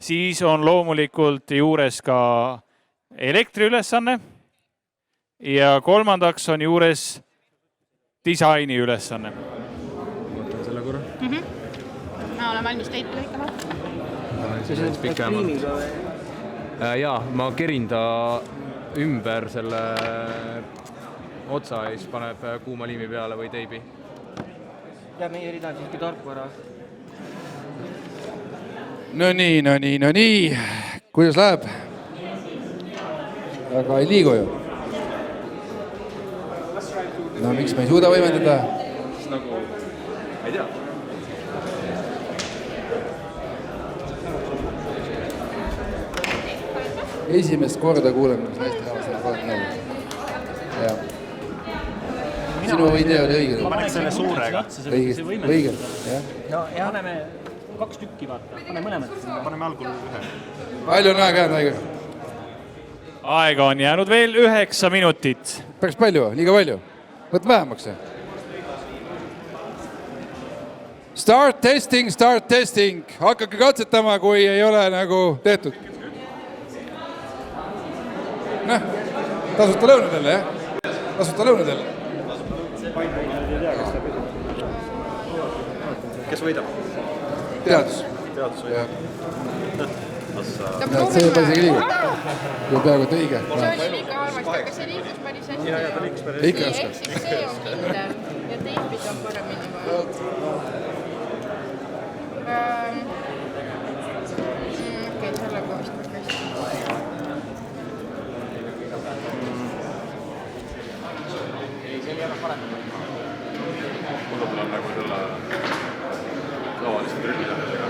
Siis on loomulikult juures ka elektriülesanne. Ja kolmandaks on juures disaini ülesanne. Võtan selle korra. Ma olen valmis teid lõikama. Siis on pikemalt. Jaa, ma kerin ta ümber selle otsa ja siis paneb kuuma liimi peale või teibi. Ja meie rida on siiski tarkvara. No nii. Kuidas läheb? Aga ei liigu ju. No miks me ei suuda võimendada? Nagu, ei tea. Esimest korda kuuleme, mis hästi rahvasena panen nõu. Ja. Sinu idee oli õige. Ma paneks selle suurega. Õige, jah. No ja paneme 2 tükki vaata. Pane mõlemad. Paneme algul 1. Palju on aega jäänud, Aigar? Aega on jäänud veel 9 minutit. Päris palju, liiga palju. Võt vähemaks. Start testing. Hakkake katsetama, kui ei ole nagu tehtud. Noh, tasuta lõunadele, jah? Tasuta lõunadele. Kes võidab? Teadus. Teadus võidab. See ei päris liigu. Kui peaaegu et õige. See oli liiga halvasti, aga see liikus päris hästi. Ja ta liikus päris Ikka Ehk siis see on kindel ja teipid on paremini vaja. Okei, selle kohast peaks hästi. Mul on nagu selle tavalise trüllidamisega.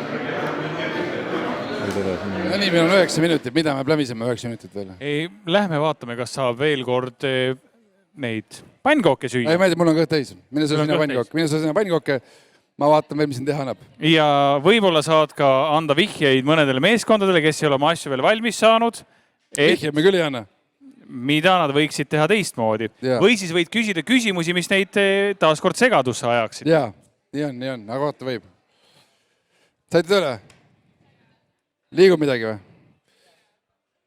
No nii, meil on 9 minutit. Mida me plämiseme 9 minutit veel? Lähme vaatame, kas saab veel kord neid pannkooke süüa. Ei, ma ei tea, mul on kõht täis. Mine sa sinna pannkooke. Ma vaatan veel, mis siin teha annab. Ja võib-olla saad ka anda vihjeid mõnedele meeskondadele, kes ei ole oma asju veel valmis saanud. Vihje me küll ei anna. Mida nad võiksid teha teistmoodi. Või siis võid küsida küsimusi, mis neid taaskord segadusse ajaksid. Jaa, nii on. Aga oota võib. Saite tõle? Liigub midagi või?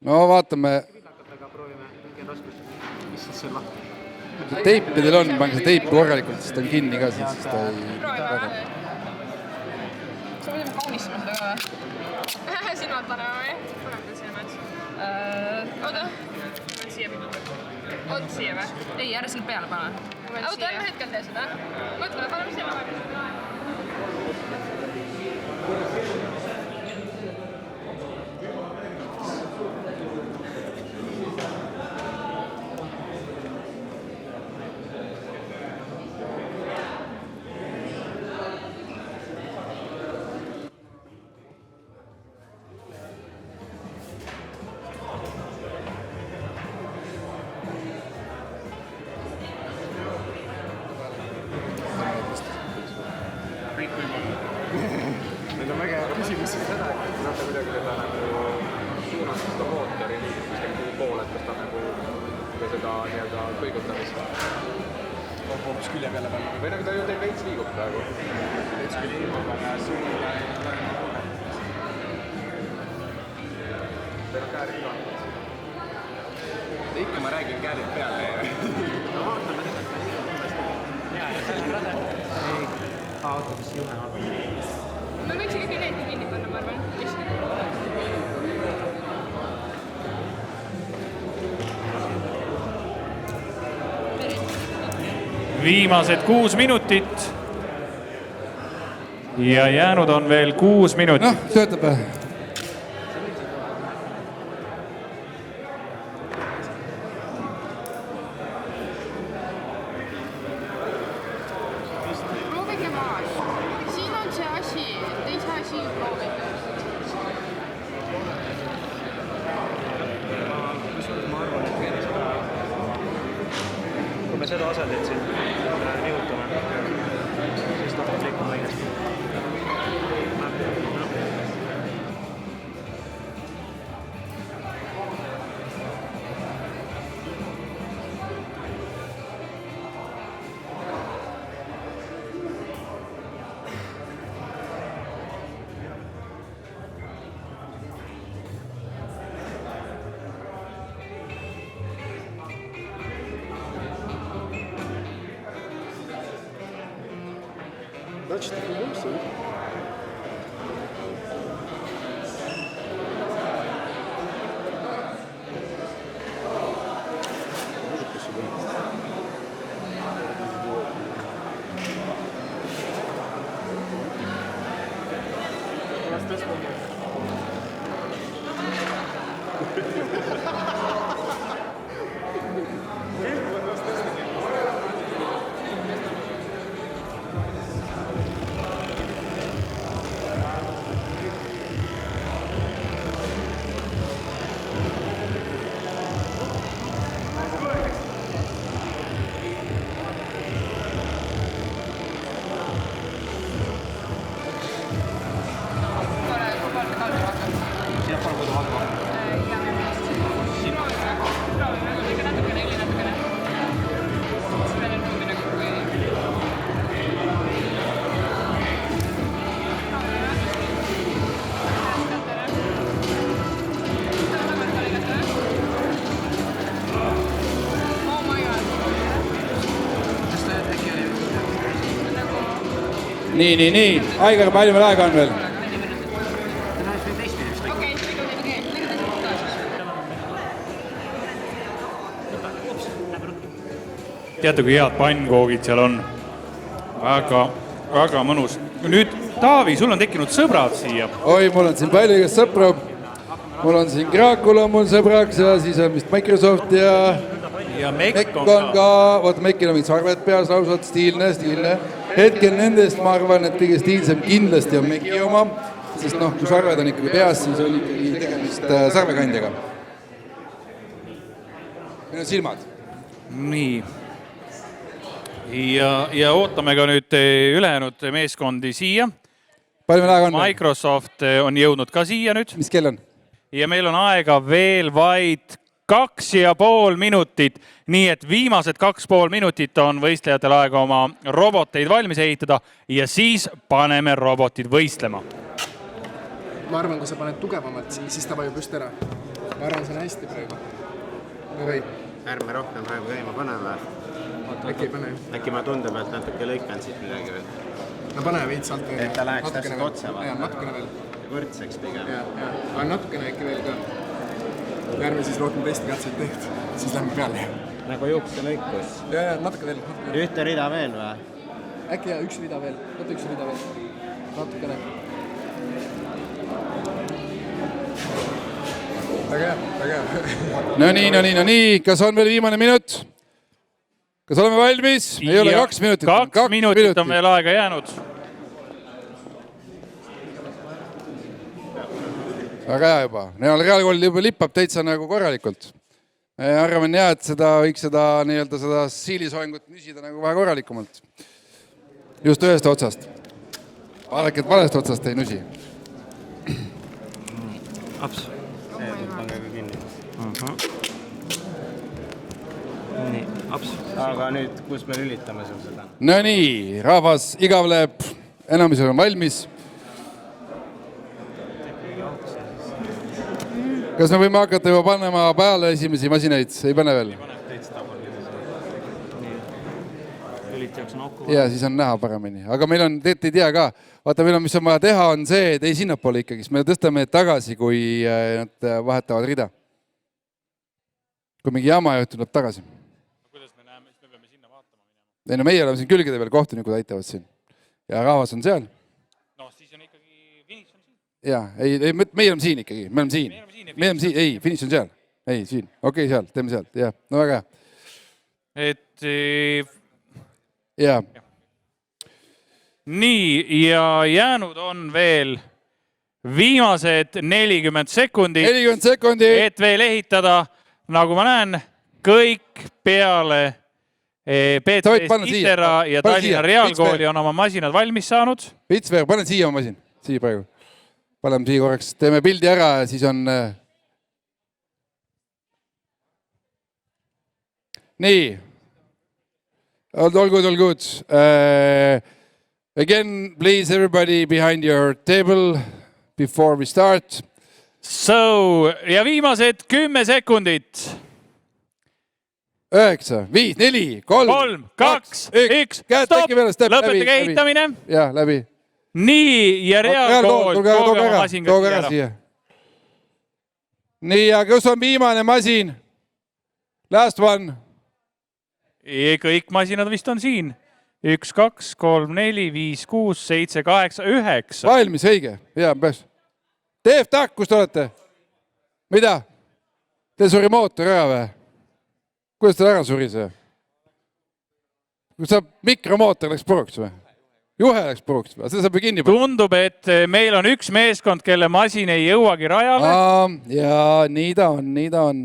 No vaatame. Teipidel on, pange see teip korralikult, sest ta on kinni ka, siis ta ei... Proovime. Sa võime kaunistama seda ka või? Sinad panema või? Paneme küll silmad. Oota. On siia pidanud. On siia või? Ei, ära selle peale pane. Oota, ärme hetkel tee seda. Mõtle, paneme siia vahel. Need on väga hea küsimus seda, et saate kuidagi teda nagu suunata seda mootori kuskil kuhu poole, et kas ta nagu seda nii-öelda kõigutamist hoopis külje peale panna. Või nagu ta ju teil veits liigub praegu. Veits küll liigub, aga suunil ei ole nagu teil on käärid ka. Ikka ma räägin käärid peale. No vaatame seda. Jaa, ja selge rada. Oota, kas juhe on? Me võiks ikka needki kinni panna, ma arvan. Viimased 6 minutit. Ja jäänud on veel 6 minutit. Noh, töötab. Proovige maas. Siin on see asi, te ei saa siin proovida. Ma arvan, et meil seda, kui me seda asetit siin nihutame, siis ta peab liikuma õigesti. Значит, вернемся. Может, посюда. nii. Aigar, palju meil aega on veel? Teate, kui head pannkoogid seal on. Väga mõnus. Nüüd, Taavi, sul on tekkinud sõbrad siia. Oi, mul on siin palju igast sõpra. Mul on siin Gracula mul sõbraks ja siis on vist Microsoft ja Mekk on ka. Vaata, Mekkil on mingid sarved peas lausad, stiilne. Hetkel nendest ma arvan, et kõige stiilsem kindlasti on Mekki oma, sest kui sarved on ikkagi peas, siis on ikkagi tegemist sarvekandjaga. Meil on silmad. Nii. Ja ootame ka nüüd ülejäänud meeskondi siia. Palju meil aega on? Microsoft on jõudnud ka siia nüüd. Mis kell on? Ja meil on aega veel vaid 2,5 minutit, nii et viimased 2,5 minutit on võistlejatel aega oma roboteid valmis ehitada ja siis paneme robotid võistlema. Ma arvan, kui sa paned tugevamalt, siis ta vajub just ära. Ma arvan, see on hästi praegu. Või? Ärme rohkem praegu käima paneme. Äkki ei pane. Äkki ma tunde pealt natuke lõikan siit midagi veel. No pane veits alt. Et ta läheks täpselt otse vaata. Natukene veel. Võrdseks pigem. Aga natukene äkki veel ka. Ärme siis rohkem teist katseid teht. Siis lähme peale. Nagu juukse lõikus. Ja, natuke veel. Ühte rida veel või? Äkki üks rida veel. Võta üks rida veel. Natukene. Väga hea. No nii. Kas on veel viimane minut? Kas oleme valmis? Ei ole 2 minutit. 2 minutit on veel aega jäänud. Väga hea juba. Reaalkool juba lippab täitsa nagu korralikult. Arvan jah, et võiks seda siilisoengut nüsida nagu vähe korralikumalt. Just ühest otsast. Vaadake, et valest otsast ei nüsi. Aps. See tuleb pange ka kinni. Nii, aps. Aga nüüd, kus me lülitame sul seda? No nii, rahvas igavleb. Enamisel on valmis. Kas me võime hakata juba panema peale esimesi masinaid? Ei pane veel? Ja, siis on näha paremini. Aga meil on, teete ei tea ka, vaata meil on, mis on vaja teha, on see, et ei sinnapoole ikkagi. Me tõstame need tagasi, kui nad vahetavad rida. Kui mingi jama juhtu tuleb tagasi. Kuidas me näeme, siis me peame sinna vaatama minema? Ei, no meie oleme siin külgede veel kohtunikud aitavad siin. Ja rahvas on seal. No, siis on ikkagi finiš on siin. Ja, ei, meie oleme siin ikkagi. Me oleme siin. Ei, finiš on seal. Ei, siin. Okei, seal. Teeme sealt. Ja, no väga hea. Ja. Nii, ja jäänud on veel viimased 40 sekundit. 40 sekundit. Et veel ehitada, nagu ma näen, kõik peale PTS Itera ja Tallinna Reaalkooli on oma masinad valmis saanud. Pitsver, panen siia oma masin. Siia praegu. Paneme siia korraks. Teeme pildi ära ja siis on... Nii. All good. Again, please, everybody behind your table before we start. So, ja viimased 10 sekundit. 9, 5, 4, 3, 2, 1, stopp! Lõpetage ehitamine. Ja, läbi. Nii, ja Reaalkool, tooge oma masin ka siia. Nii, ja kus on viimane masin? Last one. Kõik masinad vist on siin. 1, 2, 3, 4, 5, 6, 7, 8, 9. Valmis, õige. Ja, pääs. TF-TAK, kus te olete? Mida? Teil suri mootor ära või? Kuidas teil ära suri see? Kus mikromootor läks puruks või? Juhe läks puruks või? Seda saab ju kinni. Tundub, et meil on üks meeskond, kelle masin ei jõuagi rajale. Ja, nii ta on.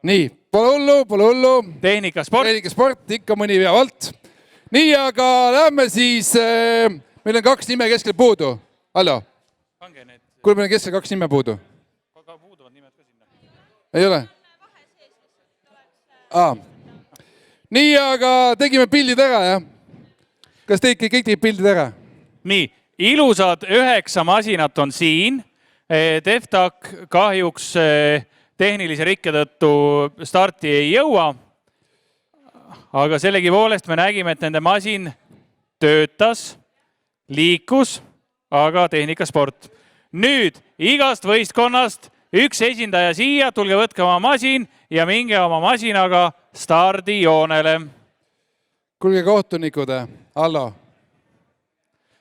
Nii, pole hullu. Tehnikasport, ikka mõni veab alt. Nii, aga lähme siis, meil on 2 nime keskel puudu. Hallo? Kuule, meil on keskel 2 nime puudu. Puuduvad nimed ka sinna. Ei ole? Nii, aga tegime pildid ära, jah? Kas kõik tegid pildid ära? Nii, ilusad 9 masinat on siin. TF-TAK kahjuks tehnilise rikke tõttu starti ei jõua. Aga sellegi poolest me nägime, et nende masin töötas liiklus, aga tehnikasport. Nüüd igast võistkonnast üks esindaja siia, tulge võtke oma masin ja minge oma masinaga stardijoonele. Kuulge kohtunikud, Allo.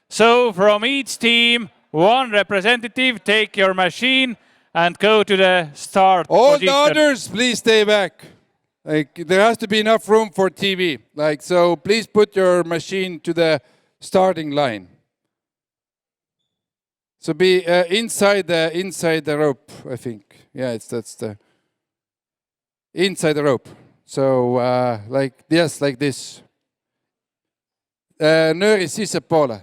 So from each team, one representative, take your machine and go to the start All position. the others, please stay back. Like, there has to be enough room for TV. Like, so please put your machine to the starting line. So be inside the rope, I think. Yeah, that's the inside the rope. So like this. Nööri sissepoole.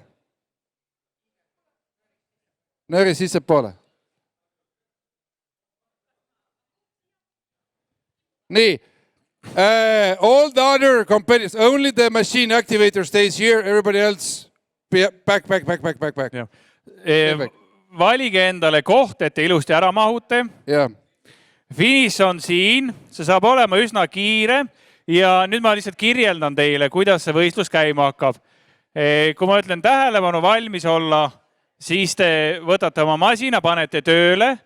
Nööri sissepoole. Nii. All the other competitors, only the machine activator stays here, everybody else back. Valige endale koht, et te ilusti ära mahute. Finiš on siin, see saab olema üsna kiire ja nüüd ma lihtsalt kirjeldan teile, kuidas see võistlus käima hakkab. Kui ma ütlen tähelepanu valmis olla, siis te võtate oma masina, panete tööle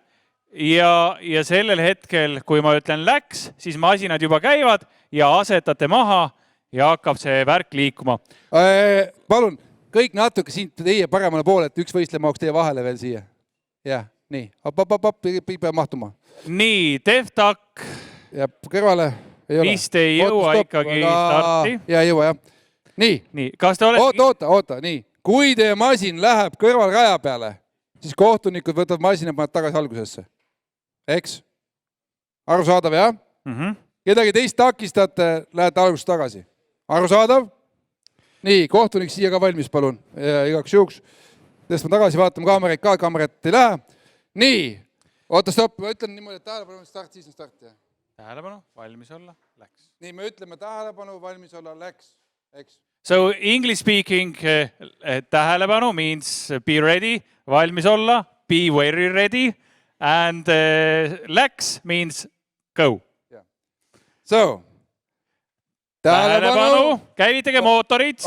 ja sellel hetkel, kui ma ütlen läks, siis masinad juba käivad ja asetate maha ja hakkab see värk liikuma. Palun, kõik natuke siin teie paremale poole, et üks võistleja mahuks teie vahele veel siia. Jah, nii. Peab mahtuma. Nii, Deftak. Ja kõrvale. Vist ei jõua ikkagi starti. Ja ei jõua, jah. Nii. Kas te olete... Oota, nii. Kui teie masin läheb kõrvalraja peale, siis kohtunikud võtavad masina paned tagasi algusesse. Eks? Arusaadav, jah? Kedagi teist takistate, lähete algusest tagasi. Arusaadav? Nii, kohtunik siia ka valmis, palun. Igaks juhuks. Tõstma tagasi, vaatame kaamerat ka, kaamerat ei lähe. Nii. Oota, stopp. Ma ütlen niimoodi, et tähelepanu, start, siis on start. Tähelepanu, valmis olla, läks. Nii, me ütleme tähelepanu, valmis olla, läks. Eks? So English speaking tähelepanu means be ready, valmis olla, be very ready, and läks means go. So, tähelepanu, käivitage mootorid.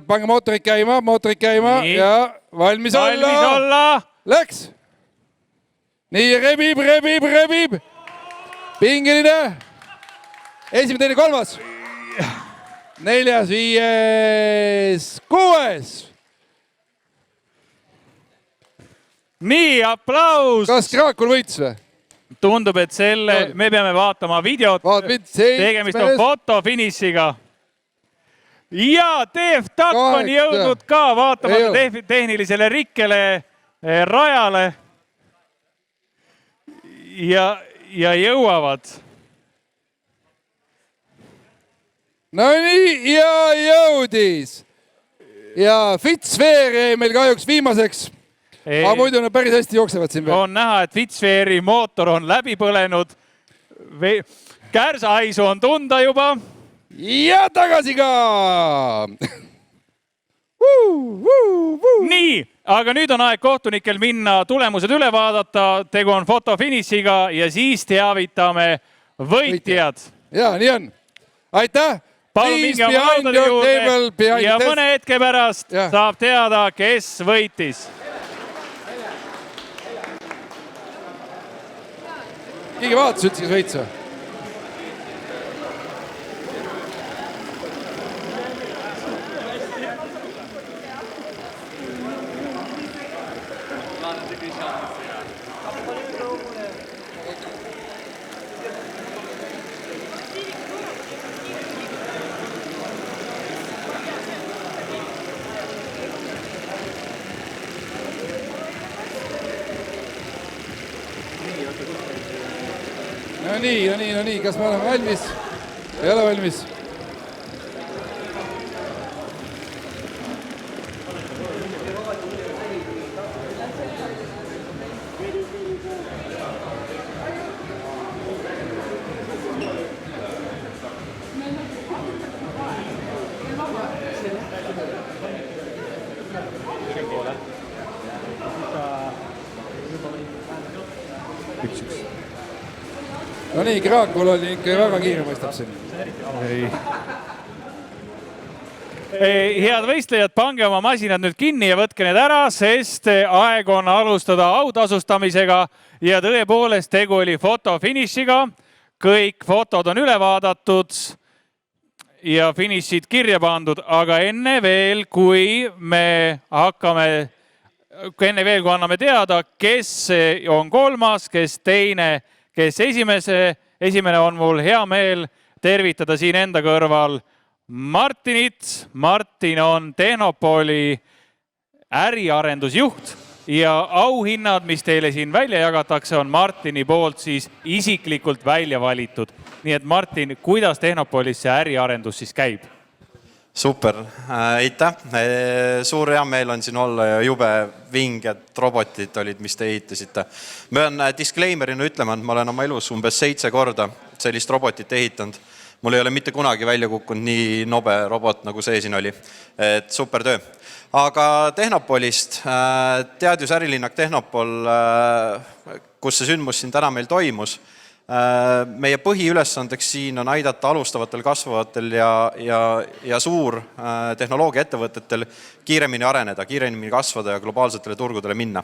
Pange mootorid käima ja valmis olla. Läks. Nii, rebib. Pingeline. Esimene, teine, kolmas. 4., 5., 6. Nii, aplaus. Kas Kraakul võits või? Tundub, et me peame vaatama videot. Tegemist on fotofinišiga. Ja Deftak on jõudnud ka vaatamata tehnilisele rikkele rajale. Ja jõuavad. No nii, ja jõudis. Ja Fitzfair jäi meil kahjuks viimaseks. Aga muidu on päris hästi jooksevad siin veel. On näha, et Fitzfairi mootor on läbi põlenud. Kärsahaisu on tunda juba. Ja tagasi ka. Nii, aga nüüd on aeg kohtunikel minna tulemused üle vaadata. Tegu on fotofinišiga ja siis teavitame võitjad. Ja, nii on. Aitäh. Palun minge oma laudade juurde ja mõne hetke pärast saab teada, kes võitis. Keegi vaatas üldse, kes võits või? No nii, kas me oleme valmis? Ei ole valmis? No nii, Kraakul oli ikka väga kiire mõistab siin. Head võistlejad, pange oma masinad nüüd kinni ja võtke need ära, sest aeg on alustada autasustamisega ja tõepoolest tegu oli fotofinišiga. Kõik fotod on üle vaadatud ja finišid kirja pandud, aga enne veel, kui anname teada, kes on kolmas, kes teine, kes esimene on mul hea meel tervitada siin enda kõrval Martinit. Martin on Tehnopoli äriarendusjuht ja auhinnad, mis teile siin välja jagatakse, on Martini poolt siis isiklikult välja valitud. Nii et Martin, kuidas Tehnopolis see äriarendus siis käib? Super, aitäh. Suur hea meel on siin olla ja jube vinged robotid olid, mis te ehitasite. Ma pean disclaimerina ütlema, et ma olen oma elus umbes 7 korda sellist robotit ehitanud. Mul ei ole mitte kunagi välja kukkunud nii nobe robot, nagu see siin oli. Et super töö. Aga Tehnopolist, teadus-ärilinnak Tehnopol, kus see sündmus siin täna meil toimus, meie põhiülesandeks siin on aidata alustavatel, kasvavatel ja suur tehnoloogiaettevõtetel kiiremini areneda, kiiremini kasvada ja globaalsetele turgudele minna.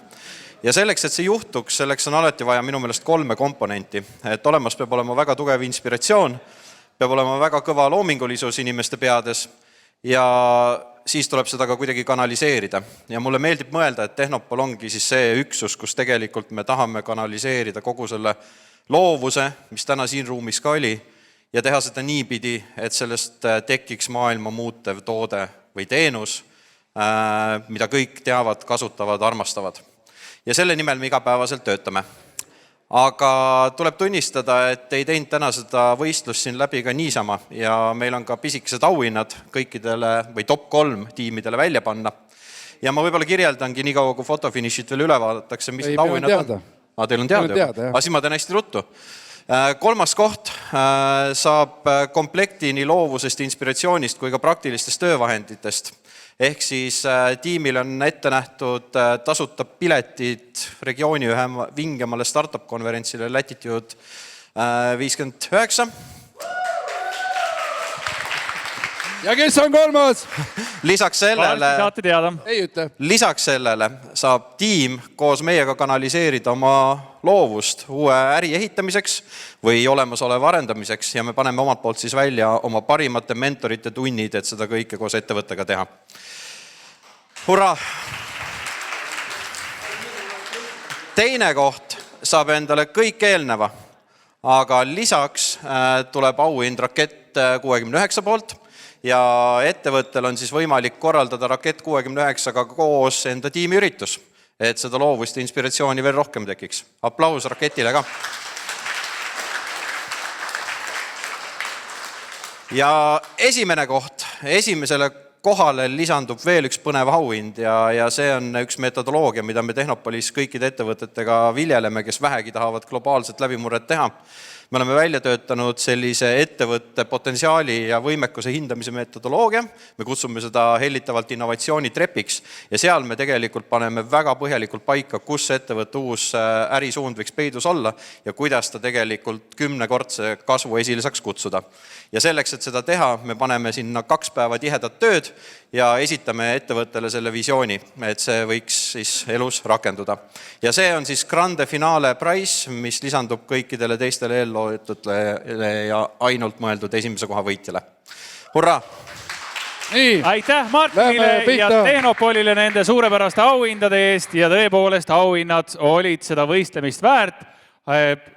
Ja selleks, et see juhtuks, selleks on alati vaja minu meelest 3 komponenti. Et olemas peab olema väga tugev inspiratsioon, peab olema väga kõva loomingulisus inimeste peades ja siis tuleb seda ka kuidagi kanaliseerida. Ja mulle meeldib mõelda, et Tehnopol ongi siis see üksus, kus tegelikult me tahame kanaliseerida kogu selle loovuse, mis täna siin ruumis ka oli, ja teha seda niipidi, et sellest tekiks maailma muutev toode või teenus, mida kõik teavad, kasutavad, armastavad. Ja selle nimel me igapäevaselt töötame. Aga tuleb tunnistada, et ei teinud täna seda võistlust siin läbi ka niisama ja meil on ka pisikesed auhinnad kõikidele või top 3 tiimidele välja panna. Ja ma võib-olla kirjeldangi nii kaua, kui fotofinišid veel üle vaadatakse, mis auhinnad on. Teil on teada? Aga siis ma teen hästi ruttu. 3. koht saab komplekti nii loovusest, inspiratsioonist kui ka praktilistest töövahenditest. Ehk siis tiimil on ette nähtud tasuta piletid regiooni ühe vingemale startup-konverentsile Latitude 59. Ja kes on kolmas? Lisaks sellele saab tiim koos meiega kanaliseerida oma loovust uue äri ehitamiseks või olemasoleva arendamiseks ja me paneme omalt poolt siis välja oma parimate mentorite tunnid, et seda kõike koos ettevõttega teha. Hurraa! Teine koht saab endale kõik eelneva, aga lisaks tuleb auhind Rakett 69 poolt ja ettevõttel on siis võimalik korraldada Rakett 69-ga koos enda tiimiüritus, et seda loovust ja inspiratsiooni veel rohkem tekiks. Aplaus Raketile ka. Ja esimene koht, esimesele kohale lisandub veel üks põnev auhind ja see on üks metodoloogia, mida me Tehnopolis kõikide ettevõtetega viljeleme, kes vähegi tahavad globaalset läbimurret teha. Me oleme välja töötanud sellise ettevõtte potentsiaali ja võimekuse hindamise metodoloogia. Me kutsume seda hellitavalt innovatsioonitrepiks ja seal me tegelikult paneme väga põhjalikult paika, kus ettevõtte uus ärisuund võiks peidus olla ja kuidas ta tegelikult 10-kordse kasvu esile saaks kutsuda. Ja selleks, et seda teha, me paneme sinna 2 päeva tihedat tööd ja esitame ettevõttele selle visiooni, et see võiks siis elus rakenduda. Ja see on siis grande finale price, mis lisandub kõikidele teistele eelloetutele ja ainult mõeldud esimese koha võitjale. Hurraa! Aitäh Martinile ja Tehnopolile nende suurepäraste auhindade eest ja tõepoolest auhinnad olid seda võistlemist väärt,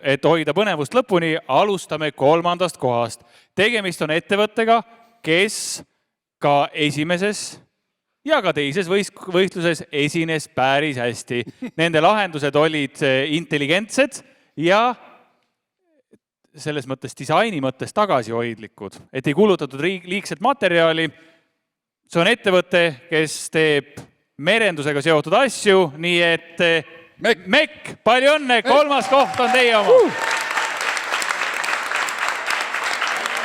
et hoida põnevust lõpuni, alustame 3. kohast. Tegemist on ettevõttega, kes ka esimeses ja ka teises võistluses esines päris hästi. Nende lahendused olid intelligentsed ja selles mõttes disaini mõttes tagasihoidlikud, et ei kulutatud liigset materjali. See on ettevõte, kes teeb merendusega seotud asju, nii et Mekk, palju õnne, 3. koht on teie oma.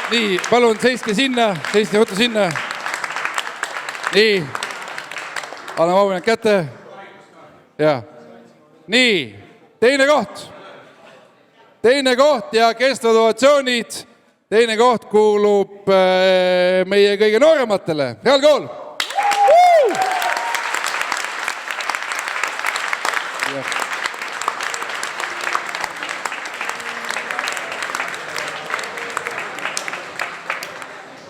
Nii, palun seiske sinna, võtta sinna. Nii, anname auhinnad kätte. Ja. Nii, teine koht ja kestvad ovatsioonid teine koht kuulub meie kõige noorematele. Heal kool!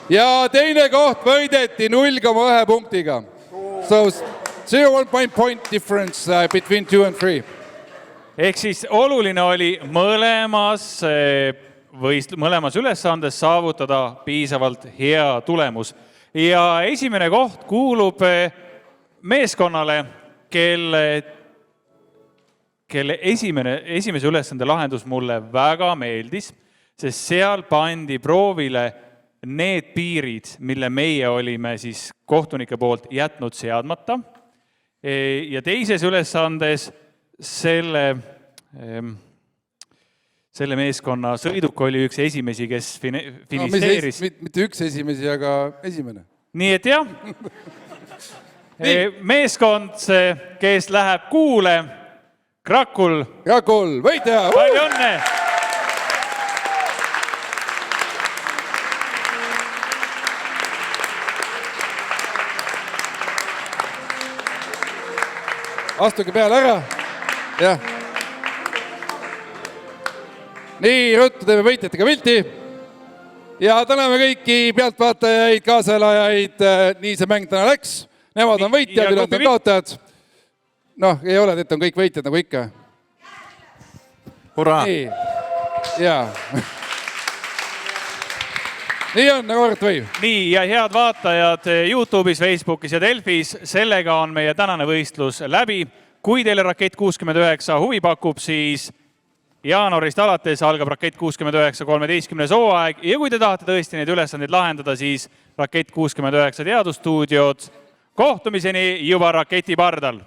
Ja teine koht võideti 0,1 punktiga. So 0.1 point difference between 2 and 3. Ehk siis oluline oli mõlemas ülesandes saavutada piisavalt hea tulemus. Ja esimene koht kuulub meeskonnale, kelle esimese ülesande lahendus mulle väga meeldis, sest seal pandi proovile need piirid, mille meie olime siis kohtunike poolt jätnud seadmata. Ja teises ülesandes selle meeskonna sõiduk oli üks esimesi, kes finisteeris. Mitte üks esimesi, aga esimene. Nii et jah, meeskond, kes läheb kuule, Krakul. Krakul, võitja! Palju õnne! Astuge peale ära. Jah. Nii, ruttu teeme võitjatega pilti. Ja täname kõiki pealtvaatajaid, kaaselajaid. Nii see mäng täna läks. Nemad on võitjad, ülejäänud on kaotajad. Noh, ei ole, et on kõik võitjad nagu ikka. Hurraa! Nii, jaa. Nii on, nagu arvat võib. Nii, ja head vaatajad YouTube'is, Facebookis ja Delfis, sellega on meie tänane võistlus läbi. Kui teile Rakett 69 huvi pakub, siis jaanuarist alates algab Rakett 69 13. hooaeg ja kui te tahate tõesti neid ülesandeid lahendada, siis Rakett 69 teadusstuudiod kohtumiseni juba Raketi pardal.